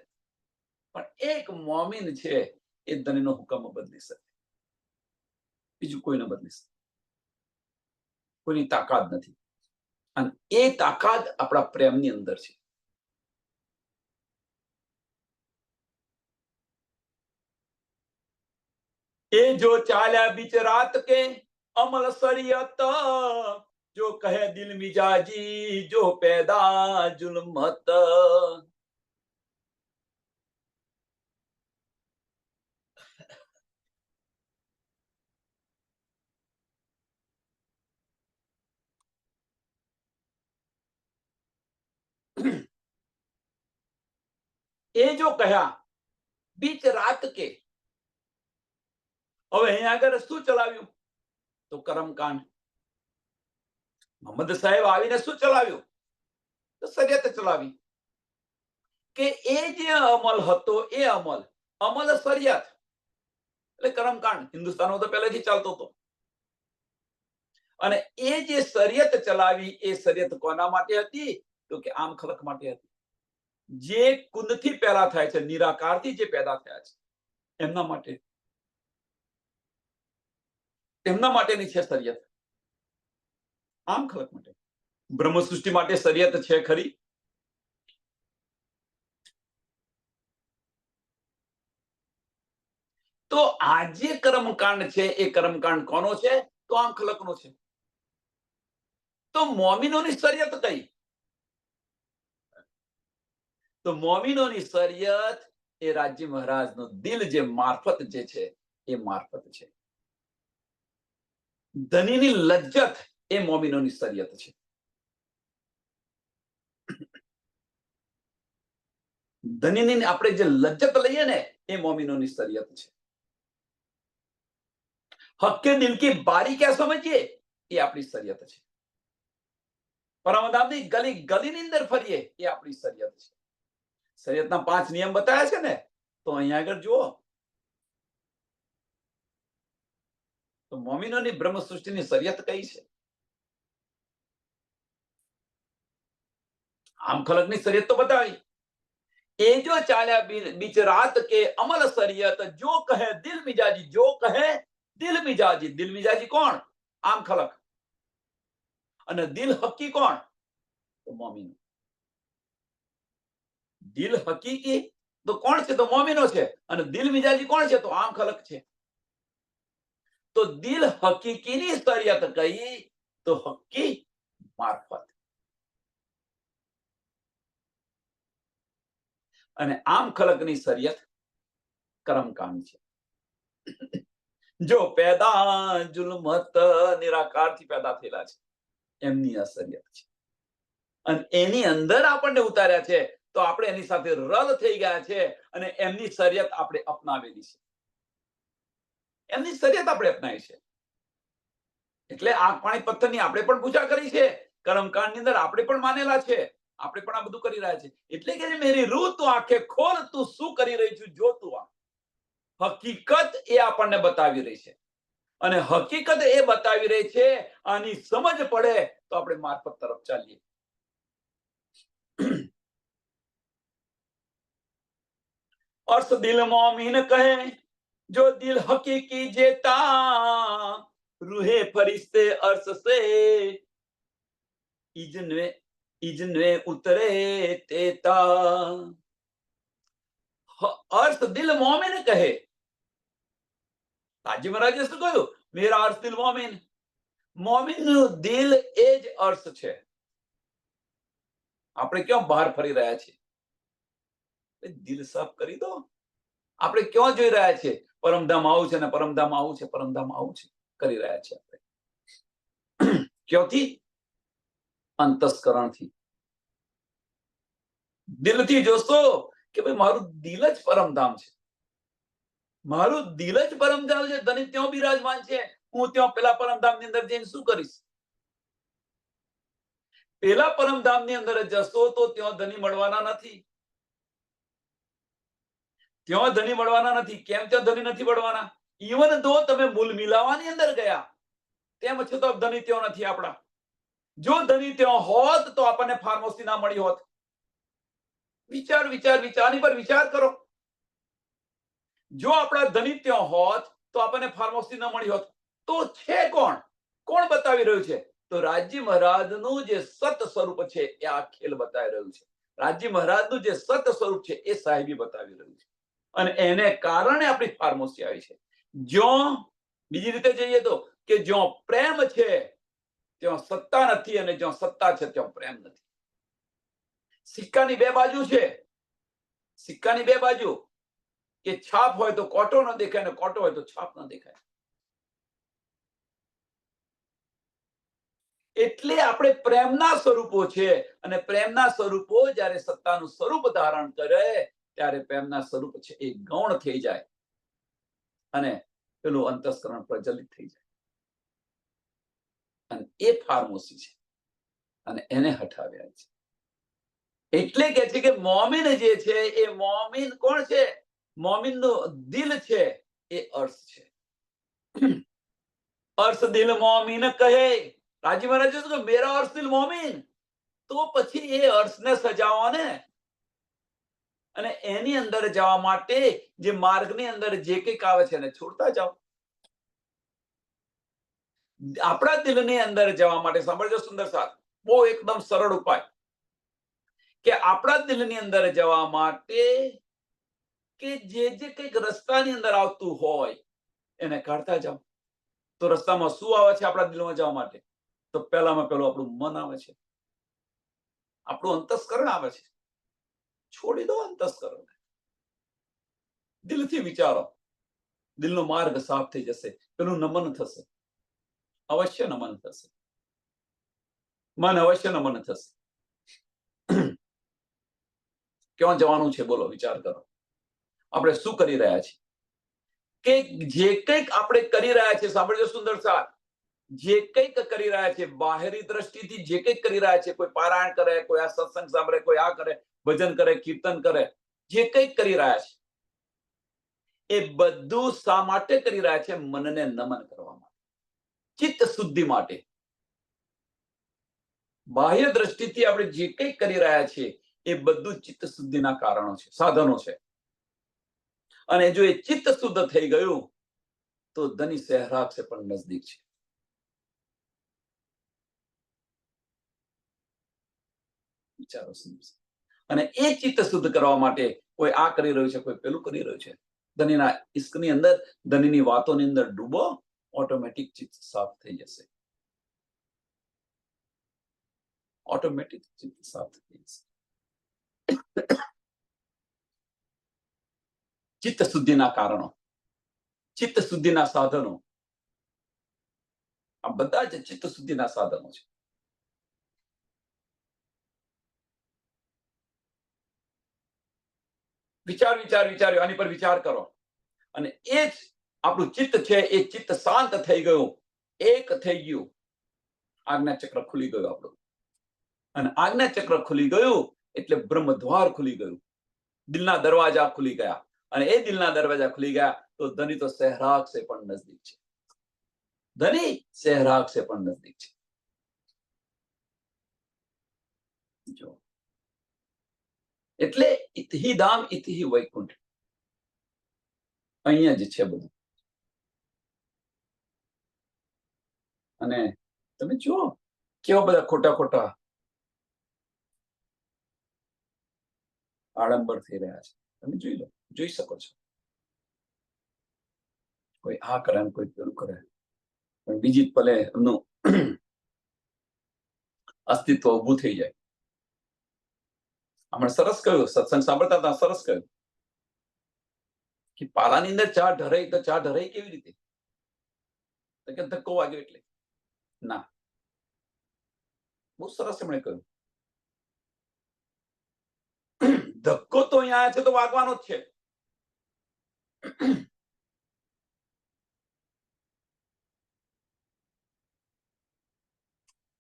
પણ એક મોમીન છે એ ધણીનો હુકમ બદલી શકે. બીજું કોઈ ન બદલી શકે. કોઈની તાકાત નથી. અને એ તાકાત આપણા પ્રેમની અંદર છે. એ જો ચાલ્યા બીચ રાત કે અમલ શરીયત, જો કહે દિલ મિજાજી, જો પેદા જુલ્મત. એ જો કહ્યા બીચ રાત કે. હવે અહીંયા આગળ શું ચલાવ્યું? તો કર્મકાંડ. મોહમ્મદ સાહેબ આવીને શું ચલાવ્યું? તો શરીયત ચલાવી. કે એ જે અમલ હતો એ અમલ શરીયત એટલે કર્મકાંડ હિન્દુસ્તાનમાં તો પહેલેથી ચાલતો હતો. અને એ જે શરીયત ચલાવી એ શરીયત કોના માટે હતી? તો કે આમ ખલક માટે હતી. જે કુંદથી પેદા થાય છે, નિરાકારથી જે પેદા થયા છે, એમના માટે, એમના માટેની છે શરીયત. આમ ખલક માટે. બ્રહ્મ સૃષ્ટિ માટે શરીયત છે ખરી? તો આ જે કર્મકાંડ છે એ કર્મકાંડ કોનો છે? તો આમ ખલકનો છે. તો મોમિનોની શરીયત કઈ? તો મોમિનોની શરીયત એ રાજ્ય મહારાજનો દિલ જે મારફત જે છે એ મારફત છે. ધનીની લજ્જત એ મોમિનોની શરીયત છે. ધનીની આપણે જે લજ્જત લઈએ ને એ મોમિનોની શરીયત છે. હક્કે દિલ કી બારી ક્યાં સમજીએ એ આપણી શરીયત છે. પરમધામની ગલી ગલીની અંદર ફરીએ એ આપણી શરીયત છે. શરીયતના 5 નિયમ બતાવ્યા છે ને, તો અહીંયા આગળ જુઓ. તો મોમિનોની બ્રહ્મ સૃષ્ટિની શરીયત કઈ છે? આમ ખલકની શરીયત તો બતાવી. એ જો ચાલ્યા બીચ રાત કે અમલ શરીયત, જો કહે દિલ મિજાજી, જો કહે દિલ મિજાજી. દિલ મિજાજી કોણ? આમ ખલક. અને દિલ હકી કોણ? તો મોમીન. દિલ હકીકી તો કોણ છે? તો મોમીનો છે. અને દિલ મિજાજી કોણ છે? તો આમ ખલક છે. તો દિલ હકીકીની શરીયત કઈ? તો હક્કી મારફત. અને આમ ખલકની શરીયત કર્મકાંડ છે. જો પેદા જુલ્મત, નિરાકારથી પેદા થયેલા છે, એમની આ શરીયત છે. અને એની અંદર આપણને ઉતાર્યા છે, તો આપણે એની સાથે રલ થઈ ગયા છે અને એમની શરીયત આપણે અપનાવેલી છે. એમની શરીયત આપણે અપનાવી છે. એટલે આગ પાણી પથ્થરની આપણે પણ પૂજા કરી છે. કર્મકાંડની અંદર આપણે પણ માનેલા છે. આપણે પણ આ બધું કરી રહ્યા છે. એટલે કે મેરી રૂહ તું આંખે ખોલ, તું શું કરી રહી છું જો તું આ. હકીકત એ આપણને બતાવી રહી છે. અને હકીકત એ બતાવી રહી છે. આની સમજ પડે તો આપણે મારફત તરફ ચાલીએ. अर्श दिल मोमिन कहे, जो दिल हकीकी जेता, रूहे फरिश्ते अर्श से इजने उतरे तेता. अर्श दिल मोमिन कहे. રાજ્ય મહારાજે શું કહ્યું? મેરા અર્શ દિલ મોમિન. મોમીનનું દિલ એ જ અર્થ છે. આપણે ક્યાં બહાર ફરી રહ્યા છીએ? દિલ સાફ કરી દો. આપણે ક્યાં જોઈ રહ્યા છીએ? પરમધામ આવું છે ને પરમધામ આવું છે, પરમધામ આવું છે કરી રહ્યા છીએ આપણે. ક્યોથી? અંતસ્કરણથી. દિલથી જોશો કે ભાઈ મારું દિલ જ પરમધામ છે, મારું દિલ જ પરમધામ છે. ધણી ત્યાં બિરાજમાન છે, હું ત્યાં પેલા પરમધામની અંદર જઈને શું કરીશ? પેલા પરમધામની અંદર જશો તો ત્યાં ધણી મળવાના નથી. ત્યાં ધણી મળવાના નથી. કેમ ત્યાં ધણી નથી મળવાના? ઇવન દો તમે મૂલ મિલાવાની અંદર ગયા, તેમ છતાં ધણી ત્યાં નથી આપણા. જો ધણી ત્યાં હોત તો આપણને ફાર્મસી ના મળી હોત. વિચાર વિચાર વિચારની પર વિચાર કરો. જો આપણા ધણી ત્યાં હોત તો આપણને ફાર્મસી ન મળી હોત. તો છે કોણ? કોણ બતાવી રહ્યું છે? તો રાજી મહારાજનું જે સત સ્વરૂપ છે એ આ ખેલ બતાવી રહ્યું છે. રાજી મહારાજનું જે સત સ્વરૂપ છે એ સાહેબી બતાવી રહ્યું છે, અને એને કારણે આપણી ફાર્મસી આવી છે. જો બીજી રીતે જઈએ તો કે જ્યાં પ્રેમ છે ત્યાં સત્તા નથી, અને જ્યાં સત્તા છે ત્યાં પ્રેમ નથી. સિક્કાની બે બાજુ છે. સિક્કાની બે બાજુ. કે છાપ હોય તો કોટો ન દેખાય, ને કોટો હોય તો છાપ ન દેખાય. એટલે આપણે પ્રેમના સ્વરૂપો છે, અને પ્રેમના સ્વરૂપો જ્યારે સત્તાનું સ્વરૂપ ધારણ કરે ત્યારે પ્રેમના સ્વરૂપ છે એ ગૌણ થઈ જાય, અને પેલું અંતસ્કરણ પ્રજ્વલિત થઈ જાય, અને એ ફાર્મસી છે, અને એને હટાવ્યા છે. એટલે કે છે કે મોમીન જે છે એ મોમીન કોણ છે? મોમીનનું દિલ છે એ અર્થ છે. અર્થ દિલ મોમીન કહે. રાજી મહારાજ કે મેરા અર્થ દિલ મોમીન. તો પછી એ અર્થને સજાવો ને, અને એની અંદર જવા માટે જે માર્ગની અંદર જે કંઈક આવે છે એને છોડતા જાઓ. આપણા દિલની અંદર જવા માટે સાંભળજો સુંદર સાથ, બહુ એકદમ સરળ ઉપાય, કે આપણા દિલની અંદર જવા માટે કે જે કંઈક રસ્તાની અંદર આવતું હોય એને કાઢતા જાઓ. તો રસ્તામાં શું આવે છે આપણા દિલમાં જવા માટે? તો પહેલામાં પહેલું આપણું મન આવે છે, આપણું અંતસ્કરણ આવે છે. છોડી દો અંતસ્કરણ, દિલથી વિચારો. દિલનો માર્ગ સાફ થઈ જશે, પેલું નમન થશે, અવશ્ય નમન થશે, મન અવશ્ય નમન થશે. ક્યાં જવાનું છે બોલો? વિચાર કરો. આપણે શું કરી રહ્યા છીએ? કે જે કંઈક આપણે કરી રહ્યા છીએ, સાંભળજો સુંદર સાથ, જે કંઈક કરી રહ્યા છે બાહેરી દ્રષ્ટિથી, જે કંઈક કરી રહ્યા છે, કોઈ પારાયણ કરે, કોઈ આ સત્સંગ સાંભળે, કોઈ આ કરે, ભજન કરે, કીર્તન કરે, જે કંઈક કરી રહ્યા છે એ બધું શા માટે કરી રહ્યા છે? મનને નમન કરવા માટે, ચિત્ત શુદ્ધિ માટે. બાહ્ય દ્રષ્ટિથી આપણે જે કંઈક કરી રહ્યા છીએ એ બધું ચિત્ત શુદ્ધિના કારણો છે, સાધનો છે. અને જો એ ચિત્ત શુદ્ધ થઈ ગયું તો ધની સહેરાગ સે પણ નજદીક છે. વિચારો. અને એ ચિત્ત શુદ્ધ કરવા માટે કોઈ આ કરી રહ્યું છે, કોઈ પેલું કરી રહ્યું છે. ધનીના ઇશ્કની અંદર, ધનીની વાતોની અંદર ડૂબો, ઓટોમેટિક ચિત્ત સાફ થઈ જશે. ઓટોમેટિક ચિત્ત સાફ થઈ જશે. ચિત્ત શુદ્ધિના કારણો, ચિત્ત શુદ્ધિના સાધનો, આ બધા જ ચિત્ત શુદ્ધિના સાધનો છે. વિચાર આની પર વિચાર કરો, અને એ જ આપણું ચિત્ત છે એ ચિત્ત શાંત થઈ ગયું, એક થઈ ગયું, આજ્ઞા ચક્ર ખુલી ગયું આપણું. અને આજ્ઞા ચક્ર ખુલી ગયું એટલે બ્રહ્મદ્વાર ખુલી ગયું, દિલના દરવાજા ખુલી ગયા, અને એ દિલના દરવાજા ખુલી ગયા તો ધની તો સહેરાગ સે પણ નજદીક છે. ધની સહેરાગ સે પણ નજદીક છે. જો એટલે ઇતહી ધામ ઇતહી વૈકુંઠ, અહીંયા જ છે બધું. અને તમે જુઓ કેવા બધા ખોટા ખોટા આડંબર થઈ રહ્યા છે. તમે જોઈ લો, જોઈ શકો છો. કોઈ આ કરે, કોઈ પેલું કરે, પણ બીજી પલે એમનું અસ્તિત્વ ઊભું થઈ જાય. આપણે સરસ કહ્યું, સત્સંગ સાંભળતા હતા, સરસ કહ્યું કે પાલાની અંદર ચા ઢરાઈ, તો ચા ઢરાઈ કેવી રીતે? તો કે ધક્કો વાગ્યો એટલે. ના, બહુ સરસ એમણે કહ્યું. ધક્કો તો અહીંયા છે તો વાગવાનો જ છે.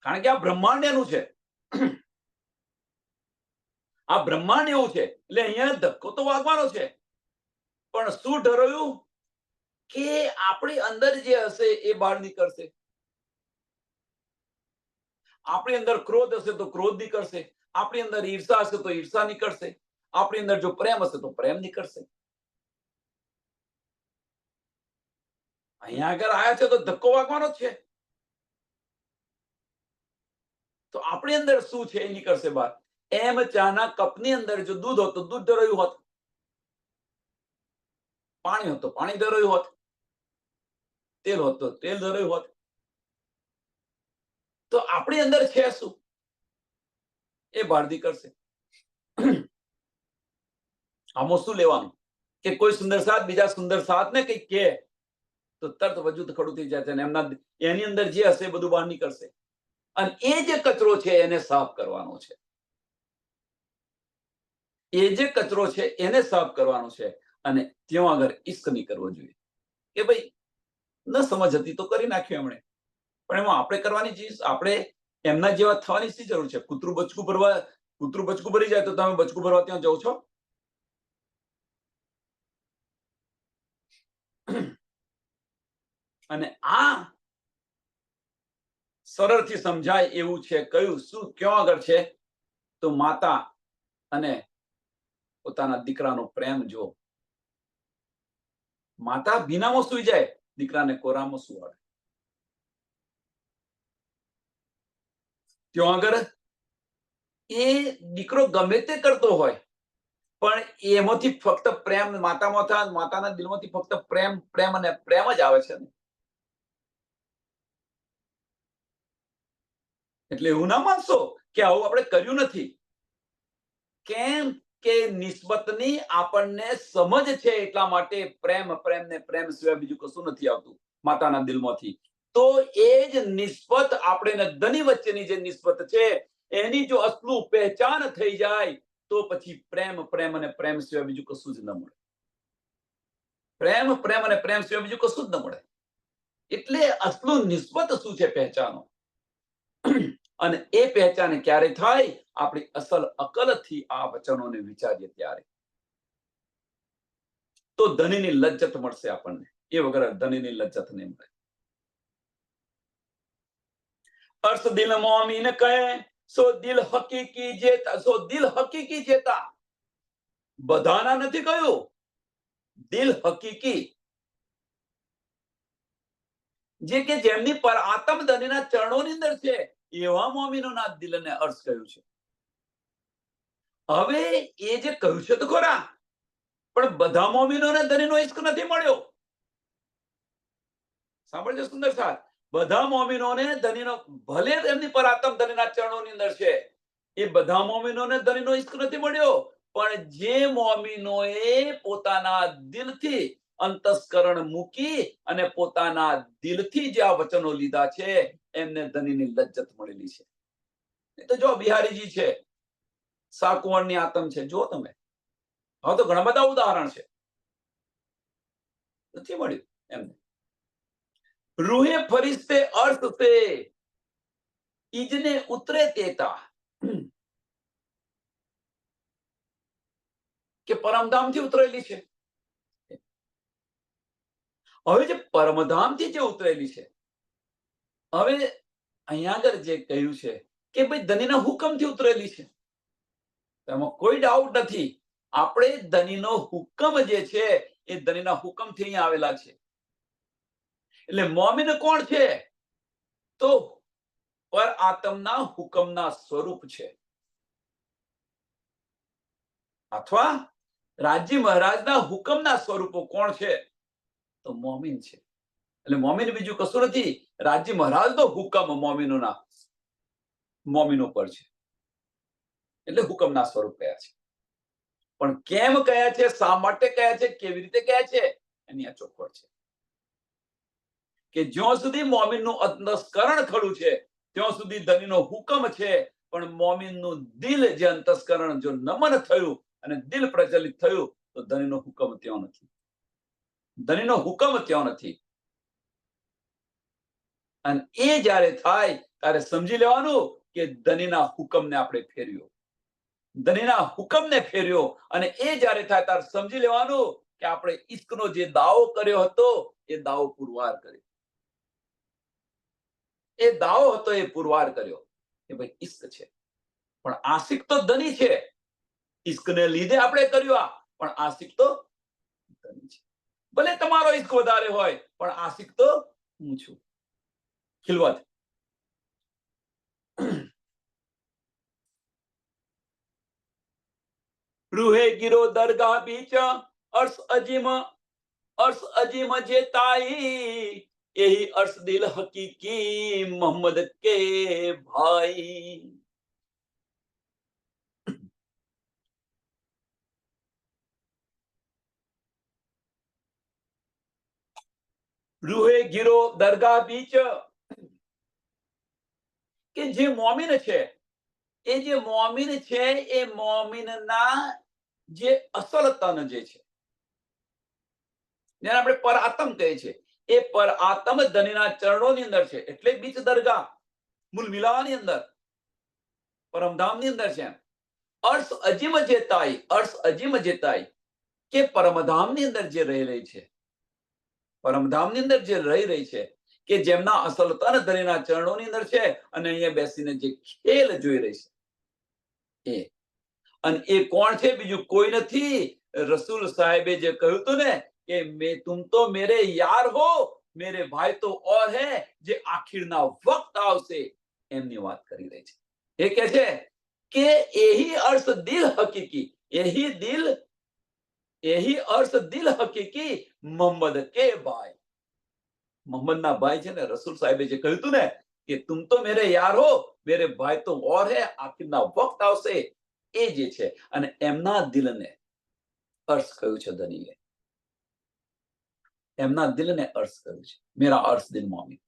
કારણ કે આ બ્રહ્માંડ એનું છે. આ બ્રહ્માંડ એવું છે એટલે અહીંયા ધક્કો તો વાગવાનો છે. પણ શું ઢરાયું કે આપણી અંદર જે હશે એ બહાર નીકળશે. આપણી અંદર ક્રોધ હશે તો ક્રોધ નીકળશે. આપણી અંદર ઈર્ષા હશે તો ઈર્ષા નીકળશે. આપણી અંદર જો પ્રેમ હશે તો પ્રેમ નીકળશે. અહીંયા આગળ આયા છે તો ધક્કો વાગવાનો જ છે. તો આપણી અંદર શું છે એ નીકળશે બહાર. એમ ચાના કપની અંદર જો દૂધ હોત તો દૂધ ઢરાયું હોત, પાણી હોત તો પાણી ઢરાયું હોત, તેલ હોત તો તેલ ઢરાયું હોત. તો આપણી અંદર છે શું એ બહાર નીકળશે. આમાં શું લેવાનું કે કોઈ સુંદર સાથ બીજા સુંદર સાથને કંઈક કહે તો તરત વજૂદ ખડું થઈ જાય છે અને એની અંદર જે હશે એ બધું બહાર નીકળશે. અને એ જે કચરો છે એને સાફ કરવાનો છે. એ જે કચરો છે એને સાફ કરવાનો છે. અને ત્યાં આગળ ઈશ્ક નહીં કરવો જોઈએ કે ભાઈ ન સમજ હતી તો કરી નાખ્યું એમણે, પણ એમાં આપણે કરવાની ચીજ, આપણે એમના જેવા થવાની શી જરૂર છે? કૂતરું બચકું ભરી જાય તો તમે બચકું ભરવા ત્યાં જાઓ છો? અને આ સરળથી સમજાય એવું છે. કયું શું ક્યાં આગળ છે? તો માતા અને પોતાના દીકરાનો પ્રેમ જો. માતા ભીનામાં સૂઈ જાય, દીકરાને કોરામાં સુવાડે. ત્યાં આગળ એ દીકરો ગમે તે કરતો હોય પણ એમાંથી ફક્ત પ્રેમ, માતાના દિલમાંથી ફક્ત પ્રેમ પ્રેમ અને પ્રેમ જ આવે છે ને. એટલે એવું ના માનશો કે આવું આપણે કર્યું નથી. કેમ કે નિસ્બતની આપણને સમજ છે એટલા માટે પ્રેમ પ્રેમ ને પ્રેમ સિવાય બીજું કશું નથી આવતું માતાના દિલમાંથી. તો એ જ નિસ્બત આપણે ધની વચ્ચેની જે નિસ્બત છે એની જો અસલું પહેચાન થઈ જાય તો પછી પ્રેમ પ્રેમ અને પ્રેમ સિવાય બીજું કશું જ ન મળે. પ્રેમ પ્રેમ અને પ્રેમ સિવાય બીજું કશું જ ન મળે. એટલે અસલું નિસ્બત શું છે પહેચાનો. અને એ પહેચાન ક્યારે થાય? આપણી અસલ અકલથી આ વચનોને વિચારીએ ત્યારે. તો ધનીની લજ્જત મળશે આપણને. એ વગર ધનીની લજ્જત નહીં મળે. અર્થ દિલ મોમીન કહે સો દિલ હકીકી જેતા. બધાના નથી કહ્યું, દિલ હકીકી, જે કે જેમની પર આત્મ ધનીના ચરણોની અંદર છે એવા મોમીનોના દિલને અર્થ કહ્યું છે. હવે એ જે કહ્યું છે તો ખરા, પણ બધા મોમીનોને ધનીનો ઇશ્ક નથી મળ્યો. સાંભળજો સુંદર સાથ, બધા મોમીનોને ધનીનો, ભલે એમની પર આત્મ ધનીના ચરણોની અંદર છે, એ બધા મોમીનોને ધનીનો ઇશ્ક નથી મળ્યો. પણ જે મોમીનોએ પોતાના દિલથી અંતસ્કરણ મૂકી અને પોતાના દિલથી જે આ વચનો લીધા છે એમને ધનીની લજ્જત મળેલી છે. એ તો જો બિહારીજી છે, સાકુવણની આતમ છે, જો તમે. હવે તો ઘણા બધા ઉદાહરણ છે. નથી મળ્યું એમને. રૂહે ફરિશ્તે અર્થ સે ઈજને ઉતરે તેતા, કે પરમધામથી ઉતરેલી છે. હવે જે પરમધામથી જે ઉતરેલી છે, હવે અહીંયા આગળ જે કહ્યું છે કે ભાઈ ધનીના હુકમથી ઉતરેલી છે, એમાં કોઈ ડાઉટ નથી. આપણે ધનીનો હુકમ જે છે એ ધનીના હુકમથી અહીંયા આવેલા છે. એટલે મોમીન કોણ છે? તો પર આત્મના હુકમના સ્વરૂપ છે. અથવા રાજી મહારાજના હુકમના સ્વરૂપો કોણ છે? તો મોમીન છે. એટલે મોમીન બીજું કશું નથી, રાજી મહારાજનો હુકમ મોમીનો પર છે, એટલે હુકમના સ્વરૂપ કયા છે. પણ કેમ કયા છે, શા માટે કયા છે, કેવી રીતે કયા છે, એની આ ચોખવટ છે કે જ્યાં સુધી મોમીનનું અંતસ્કરણ ખડું છે ત્યાં સુધી ધણીનો હુકમ છે, પણ મોમીનનું દિલ જે અંતસ્કરણ જો નમન થયું અને દિલ પ્રચલિત થયું તો ધણીનો હુકમ ત્યાં નથી. ધણીનો હુકમ ત્યાં નથી. અને એ જ્યારે થાય ત્યારે સમજી લેવાનું કે ધણીના હુકમને આપણે ફેર્યો, ધણીના હુકમને ફેર્યો. અને એ જ્યારે થાય ત્યારે સમજી લેવાનું કે આપણે ઈશ્કનો જે દાવો કર્યો હતો એ દાવો પુરવાર કર્યો. એ દાવો હતો એ પુરવાર કર્યો કે ભાઈ ઈશ્ક છે, પણ આશિક તો ધણી છે. ઈશ્કને લીધે આપણે કર્યું પણ આશિક તો ધણી છે. ભલે તમારો ઈશ્ક વધારે હોય પણ આશિક તો હું છું. ખિલવત રૂહે ગીરો દરગાહ બીચ અર્શ અજીમ જેતાઈ, यही अर्श दिल हकीकी मोहम्मद के भाई. રૂહે ગીરો દરગાહ બીચ, કે જે મોમીન છે એ જે મોમીન છે એ મોમીનના જે અસલ તન જે છે જેને આપણે પર આત્મ કહીએ છીએ એ પર આત્મ ધણીના ચરણોની અંદર છે. એટલે બીચ દરગાહ મૂળ મિલાવાની અંદર પરમધામની અંદર છે. અર્શ અજીમ જેતાઈ કે પરમધામની અંદર જે રહી રહી છે, પરમધામની અંદર જે રહી રહી છે, કે જેમના અસલ તન ધણીના ચરણોની અંદર છે અને અહીંયા બેસીને જે ખેલ જોઈ રહી છે એ. અને એ કોણ છે? બીજું કોઈ નથી. રસૂલ સાહેબે જે કહ્યું હતું ને કે તુમ તો મેરે યાર હો, મેરે ભાઈ તો ઓર હે, જે આખિરના વક્ત આવશે એમની વાત કરી રહી છે. એ કહે છે કે यही अर्श दिल हकीकी, यही अर्श दिल हकीकी मोहम्मद के भाई. મોહમ્મદના ભાઈ છે ને, રસૂલ સાહેબે જે કહ્યું હતું ને કે તુમ તો મેરે યાર હો, મેરે ભાઈ તો ઓર હે, આખિરના વક્ત આવશે, એ જે છે. અને એમના દિલને અર્શ કહ્યું છે ધનીએ, એમના દિલને અર્શ કહ્યું છે. મેરા અર્શ દિલ મોમી.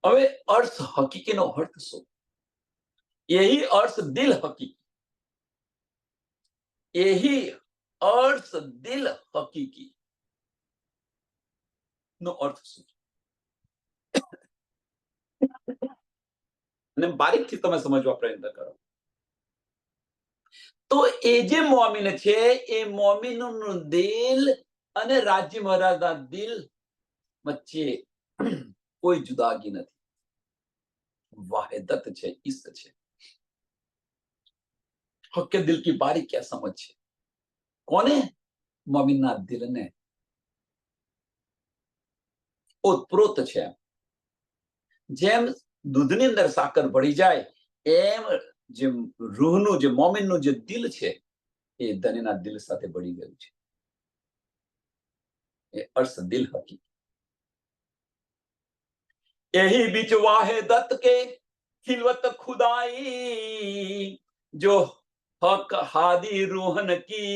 હવે અર્શ હકીકીનો અર્થ શું? यही अर्श दिल हकीकी, यही अर्श दिल हकीकी નો અર્થ શું? અને બારીકથી તમે સમજવા પ્રયત્ન કરો તો એ જે મોમીન છે એ મોમીનનું દિલ અને રાજી મહારાજના દિલ વચ્ચે કોઈ જુદાગી નથી. વાહિદત છે, ઈશ્ક છે. હક્કે દિલ કી બારીક ક્યાં સમજ છે. કોને? મોમીનના દિલને ઓતપ્રોત છે. જેમ દૂધની અંદર સાકર ભળી જાય એમ જે રૂહનું, જે મોમીનનું જે દિલ છે એ ધનીના દિલ સાથે ભળી ગયું છે. એ અર્શ દિલ હકી. यही बीच वाहिदत के खिलवत खुदाई, जो हक हादी रूहन की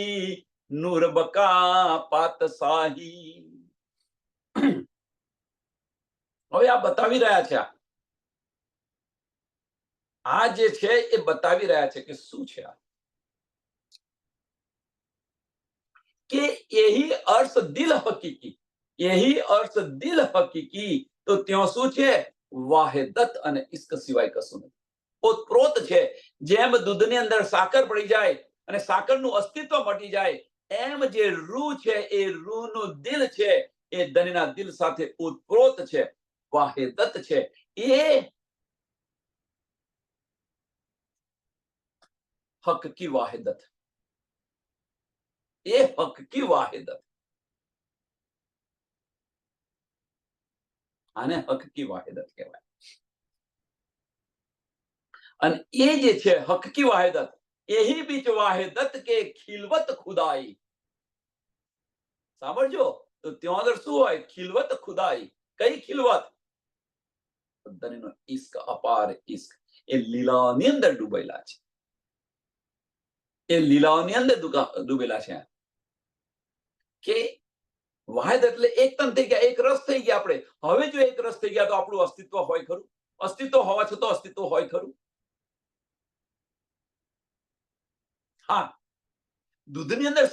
नूर बका पातशाही. હવે આ બતાવી રહ્યા છે, આ જે છે એ બતાવી રહ્યા છે કે શું છે આ, કે यही अर्श दिल हकीकी, यही अर्श दिल हकीकी. તો ત્યાં શું છે? વાહિદત અને ઈશ્ક સિવાય કશું નથી. ઓતપ્રોત છે. જેમ દૂધની અંદર સાકર પડી જાય અને સાકરનું અસ્તિત્વ મટી જાય એમ જે રૂહ છે એ રૂહનું દિલ છે એ ધનીના દિલ સાથે ઓતપ્રોત છે, વાહિદત છે. એ હક કી વાહિદત, એ હક કી વાહિદત. આને હક કી વાહિદત કહેવાય. અને એ જે છે હક કી વાહિદત, એહી બીચ વાહેદત કે ખિલવત ખુદાઈ. સાંભળજો, તો ત્યાં આગળ શું હોય? ખિલવત ખુદાઈ. કઈ ખિલવત? ધણીનો ઇશ્ક, અપાર ઇશ્ક. એ લીલાની અંદર ડૂબેલા છે. એ લીલાઓની અંદર ડૂબેલા છે. કે વાહેદ એટલે એક તન થઈ ગયા, એક રસ થઈ ગયા આપણે. હવે જો એક રસ થઈ ગયા તો આપણું અસ્તિત્વ હોય ખરું? અસ્તિત્વ હોવા છતાં અસ્તિત્વ હોય ખરું? હા, દૂધની અંદર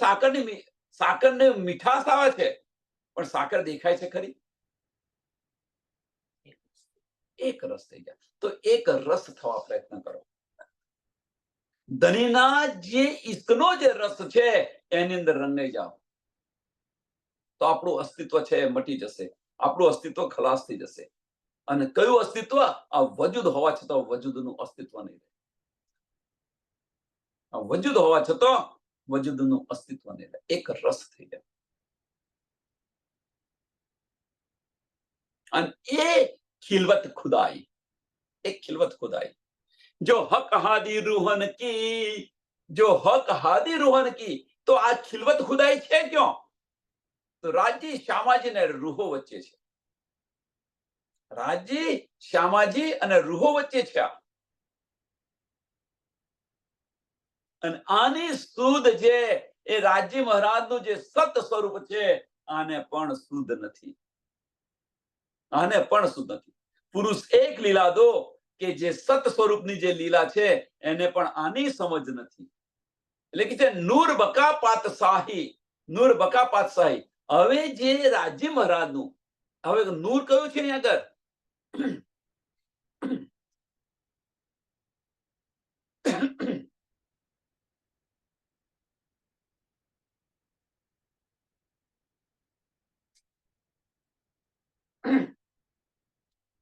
સાકરને મીઠાશ આવે છે, પણ સાકર દેખાય છે ખરી? એક રસ થઈ ગયા. તો એક રસ થવા પ્રયત્ન કરો. ધણીના જે ઈશ્કનો જે રસ છે એની અંદર રંગાઈ જાઓ, તો આપણું અસ્તિત્વ છે એ મટી જશે. આપણું અસ્તિત્વ ખલાસ થઈ જશે. અને કયું અસ્તિત્વ? આ વજૂદ હોવા છતાં વજૂદનું અસ્તિત્વ નહીં રહે. આ વજૂદ હોવા છતાં વજૂદનું અસ્તિત્વ નહીં રહે. એક રસ થઈ જાય. અને એ ખિલવત ખુદાઈ, એક ખિલવત ખુદાઈ. જો હક હાદી રૂહન કી, જો હક હાદી રૂહન કી, તો આ ખિલવત ખુદાઈ છે ક્યાં? તો રાજજી, શ્યામાજી ને રૂહો વચ્ચે છે. રાજજી, શ્યામાજી અને રૂહો વચ્ચે છે. અને આની સુધ જે એ રાજજી મહારાજનું જે સત સ્વરૂપ છે, આને પણ શુદ્ધ નથી. આને પણ શુદ્ધ નથી. પુરુષ એક લીલા દો, કે જે સત સ્વરૂપની જે લીલા છે એને પણ આની સમજ નથી. એટલે કે છે નૂર બકા પાતશાહી, નૂર બકા પાતશાહી. હવે જે રાજજી મહારાજનું, હવે નૂર કયું છે અહીંયા આગળ?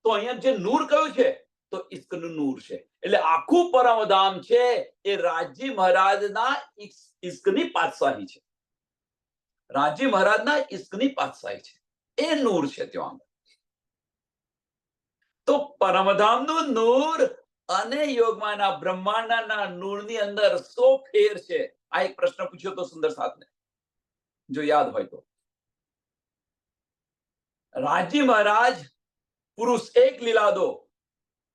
તો અહીંયા જે નૂર કયું છે? તો ઇશ્કનું નૂર છે. એટલે આખું પરમધામ છે એ રાજજી મહારાજના ઇશ્કની પાતશાહી છે. રાજજી મહારાજના ઇશ્કની પાતશાહી છે. એ નૂર છે ત્યાં. તો પરમધામનું નૂર અને યોગમાના બ્રહ્માંડના નૂરની અંદર સો ફેર છે. આ એક પ્રશ્ન પૂછ્યો તો સુંદર સાથને, જો યાદ હોય તો. રાજજી મહારાજ પુરુષ એક લીલા દો,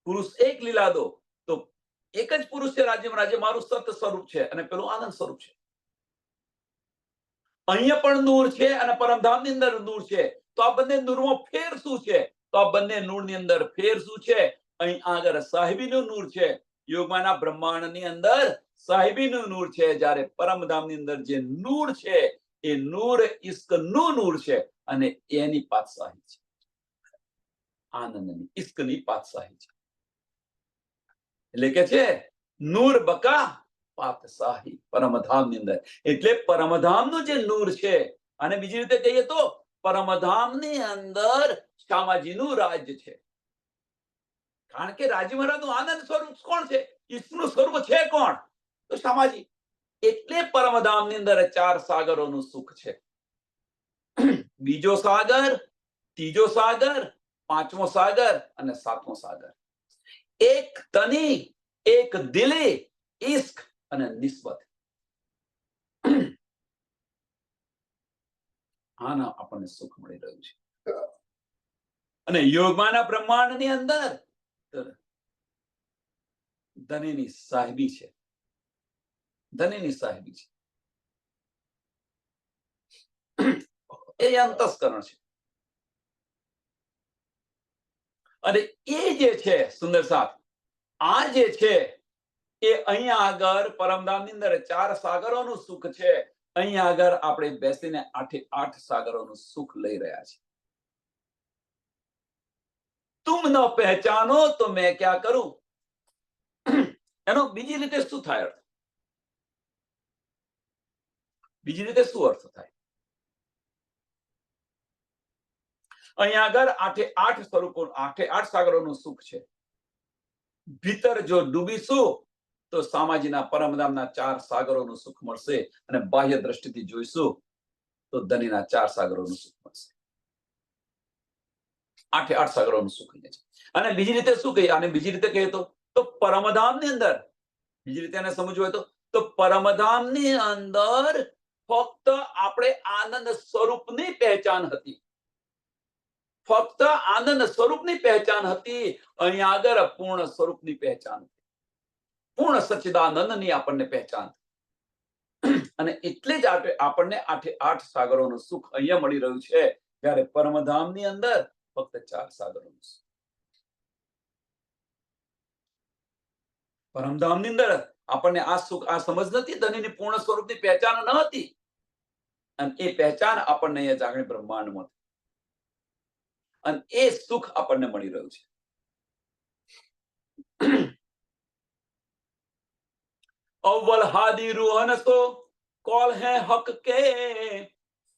પુરુષ એક લીલા દો. તો એક જ પુરુષ છે રાજજી મહારાજ, મારું સત સ્વરૂપ છે અને પેલું આનંદ સ્વરૂપ છે. અહીંયા પણ નૂર છે અને પરમધામની અંદર નૂર છે. તો આ બંને નૂરમાં ફેર શું છે? તો આ બંને નૂરની અંદર ફેર શું છે? અહીં આગળ સાહેબીનું નૂર છે. યોગમાના બ્રહ્માંડની અંદર સાહેબીનું નૂર છે, જ્યારે પરમધામની અંદર જે નૂર છે એ નૂર ઇશ્કનું નૂર છે અને એની પાતશાહી છે. આનંદની ઇશ્કની પાતશાહી છે. એટલે કે છે નૂર બકા પાતશાહી પરમધામની અંદર. એટલે પરમધામનું જે નૂર છે, અને બીજી રીતે કહીએ તો પરમધામની અંદર શ્યામાજીનું રાજ્ય છે. કારણ કે રાજજી મહારાજનું આનંદ સ્વરૂપ કોણ છે? ઈશ્વરનું સ્વરૂપ છે કોણ? તો શ્યામાજી. એટલે પરમધામની અંદર 4 સાગરોનું સુખ છે. બીજો સાગર, ત્રીજો સાગર, 5મો સાગર અને 7મો સાગર. એક તની, એક દિલી, ઇશ્ક અને નિસ્બત. આના આપણને સુખ મળી રહ્યું છે. અને યોગમાના બ્રહ્માંડની અંદર ધનીની સાહેબી છે. ધનીની સાહેબી છે. એ અંતસ્કરણ છે. અને એ જે છે સુંદર સાથ, આ જે છે એ અહીંયા આગળ પરમધામની અંદર 4 સાગરોનું સુખ છે. અહીંયા આગળ આપણે બેસીને 8 સાગરોનું સુખ લઈ રહ્યા છીએ. તુમ ન પહેચાનો તો મેં ક્યાં કરું. એનો બીજી રીતે શું થાય અર્થ? બીજી રીતે શું અર્થ થાય? અહીંયા આગળ 8 સ્વરૂપો, 8 સાગરોનું સુખ છે. ભીતર જો ડૂબીશું તો સામાજીના પરમધામના 4 સાગરોનું સુખ મળશે, અને બાહ્ય દ્રષ્ટિથી જોઈશું તો ધનીના 4 સાગરોનું સુખ મળશે. 8 સાગરોનું સુખ છે. અને બીજી રીતે શું કહીએ? આને બીજી રીતે કહીએ તો પરમધામની અંદર, બીજી રીતે એને સમજવું હોય તો તો પરમધામની અંદર ફક્ત આપણે આનંદ સ્વરૂપની પહેચાન હતી, ફક્ત આનંદ સ્વરૂપની પહેચાન હતી. અહીંયા આગળ પૂર્ણ સ્વરૂપની પહેચાન, પૂર્ણ સચ્ચિદાનંદની આપણને પહેચાન. અને એટલે જ આપણને આઠે આઠ સાગરોનું સુખ અહીંયા મળી રહ્યું છે, જ્યારે પરમધામની અંદર ફક્ત 4 સાગરોનું સુખ. પરમધામની અંદર આપણને આ સુખ, આ સમજ નથી, ધનીની પૂર્ણ સ્વરૂપની પહેચાન ન હતી. અને એ પહેચાન આપણને અહીંયા જાગણી બ્રહ્માંડમાં, અને એ સુખ આપણને મળી રહ્યું છે. अव्वल हादी रूहन सो कौल है हक के,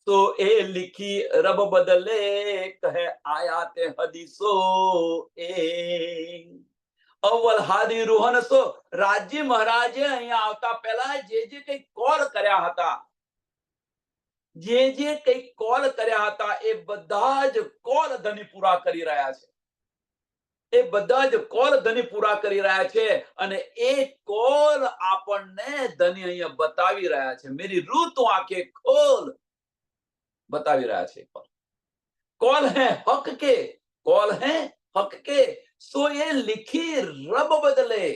तो ए लिखी रब बदले कहे आयाते हदीसो ए. અવ્વલ હાદી રૂહન સો, રાજ્ય મહારાજે અહીંયા આવતા પહેલા જે કઈ કોલ કર્યા હતા, જે કઈ કોલ કર્યા હતા, એ બધા જ કોલ ધની પૂરા કરી રહ્યા છે. એ બધા જ કોલ ધની પૂરા કરી રહ્યા છે. અને એ કોલ આપણને ધની અહીંયા બતાવી રહ્યા છે. મેરી રૂહ તું આંખે ખોલ બતાવી રહ્યા છે. કોલ હે હક કે, કોલ હે હક કે, સો એ લીખી રબ બદલે.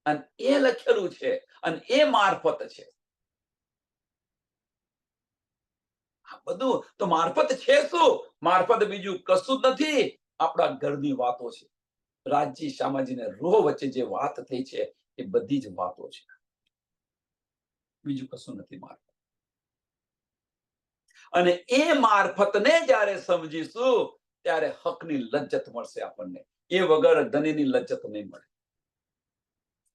અને એ લખેલું છે, અને એ મારફત છે. આ બધું તો મારફત છે. શું મારફત? બીજું કશું જ નથી, આપણા ઘરની વાતો છે. રાજજી શામાજીને રોહ વચ્ચે જે વાત થઈ છે, એ બધી જ વાતો છે. બીજું કશું નથી મારફત. અને એ મારફતને જ્યારે સમજીશું ત્યારે હકની લજ્જત મળશે આપણને. એ વગર ધનીની લજ્જત નહીં મળે.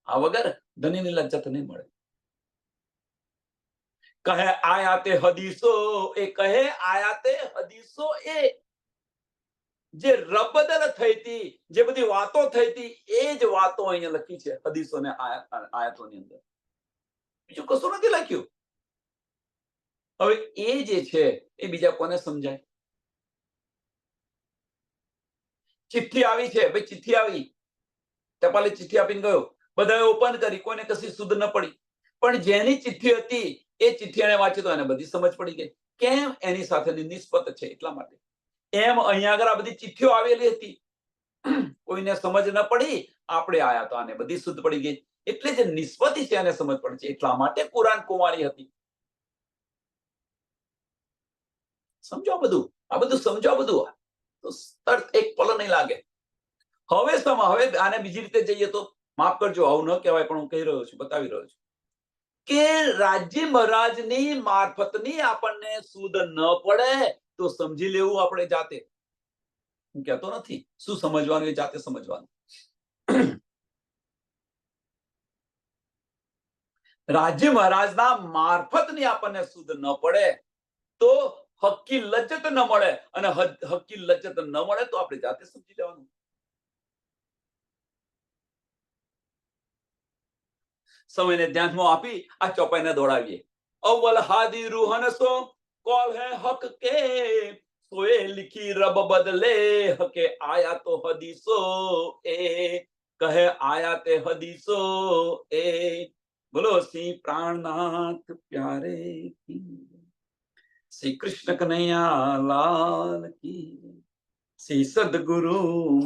આ વગર ધનીની લજ્જત નહીં મળે. કહે આયાતે હદીસો એ, કહે આયાતે હદીસો એ. જે રબદલ થઈ હતી, જે બધી વાતો થઈ હતી, એ જ વાતો અહીંયા લખી છે હદીસો ને આયાતોની અંદર. બીજું કશું નથી લખ્યું. હવે એ જે છે એ બીજા કોને સમજાય? ચિઠ્ઠી આવી છે, ભાઈ ચિઠ્ઠી આવી, ટપાલે ચિઠ્ઠી આપીને ગયો, બધાએ ઓપન કરી, કોઈને કશી સુધ ન પડી. પણ જેની ચિઠ્ઠી હતી એ ચિઠ્ઠી એને વાંચી તો એને બધી સમજ પડી ગઈ. કેમ? એની સાથેની નિસ્બત છે એટલા માટે. એમ અહીંયા આગળ આ બધી ચિઠ્ઠીઓ આવેલી હતી, કોઈને સમજ ન પડી, આપણે આયા તો આને બધી શુદ્ધ પડી ગઈ. એટલે જે નિસ્બતી છે એને સમજ પડી છે. એટલા માટે કુરાન કુંવારી હતી. સમજો બધું, આ બધું સમજો બધું, તો તરત એક પલ નહીં લાગે. હવે હવે આને બીજી રીતે જઈએ તો, માફ કરજો આવું ન કહેવાય, પણ હું કહી રહ્યો છું, બતાવી રહ્યો છું કે રાજ્ય મહારાજની મારફતની આપણને સુધ ન પડે તો સમજી લેવું આપણે જાતે. હું કહેતો નથી શું સમજવાનું, એ જાતે સમજવાનું. રાજ્ય મહારાજના મારફતની આપણને સુધ ન પડે તો હક્કી લજ્જત ન મળે, અને હક્કી લજ્જત ન મળે તો આપણે જાતે સમજી લેવાનું. સમયને ધ્યાનમાં આપી આ ચોપાઈને દોડાવીએ. અવ્વલ હાદી રૂહન સો કોલ હે હક કે, સોએ લીખી રબ બદલે હકે આયા તો હદીસો એ. કહે આયા તે હદીસો એ. બોલો શ્રી પ્રાણનાથ પ્યારે કી, શ્રી કૃષ્ણ કનૈયા લાલ કી, શ્રી સદગુરુ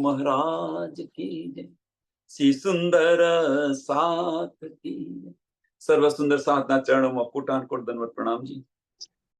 મહારાજ કી જય, શ્રી સુંદર સાથ કી. સર્વ સુંદર સાથના ચરણોમાં કોટાન કોટ દંડવત પ્રણામજી.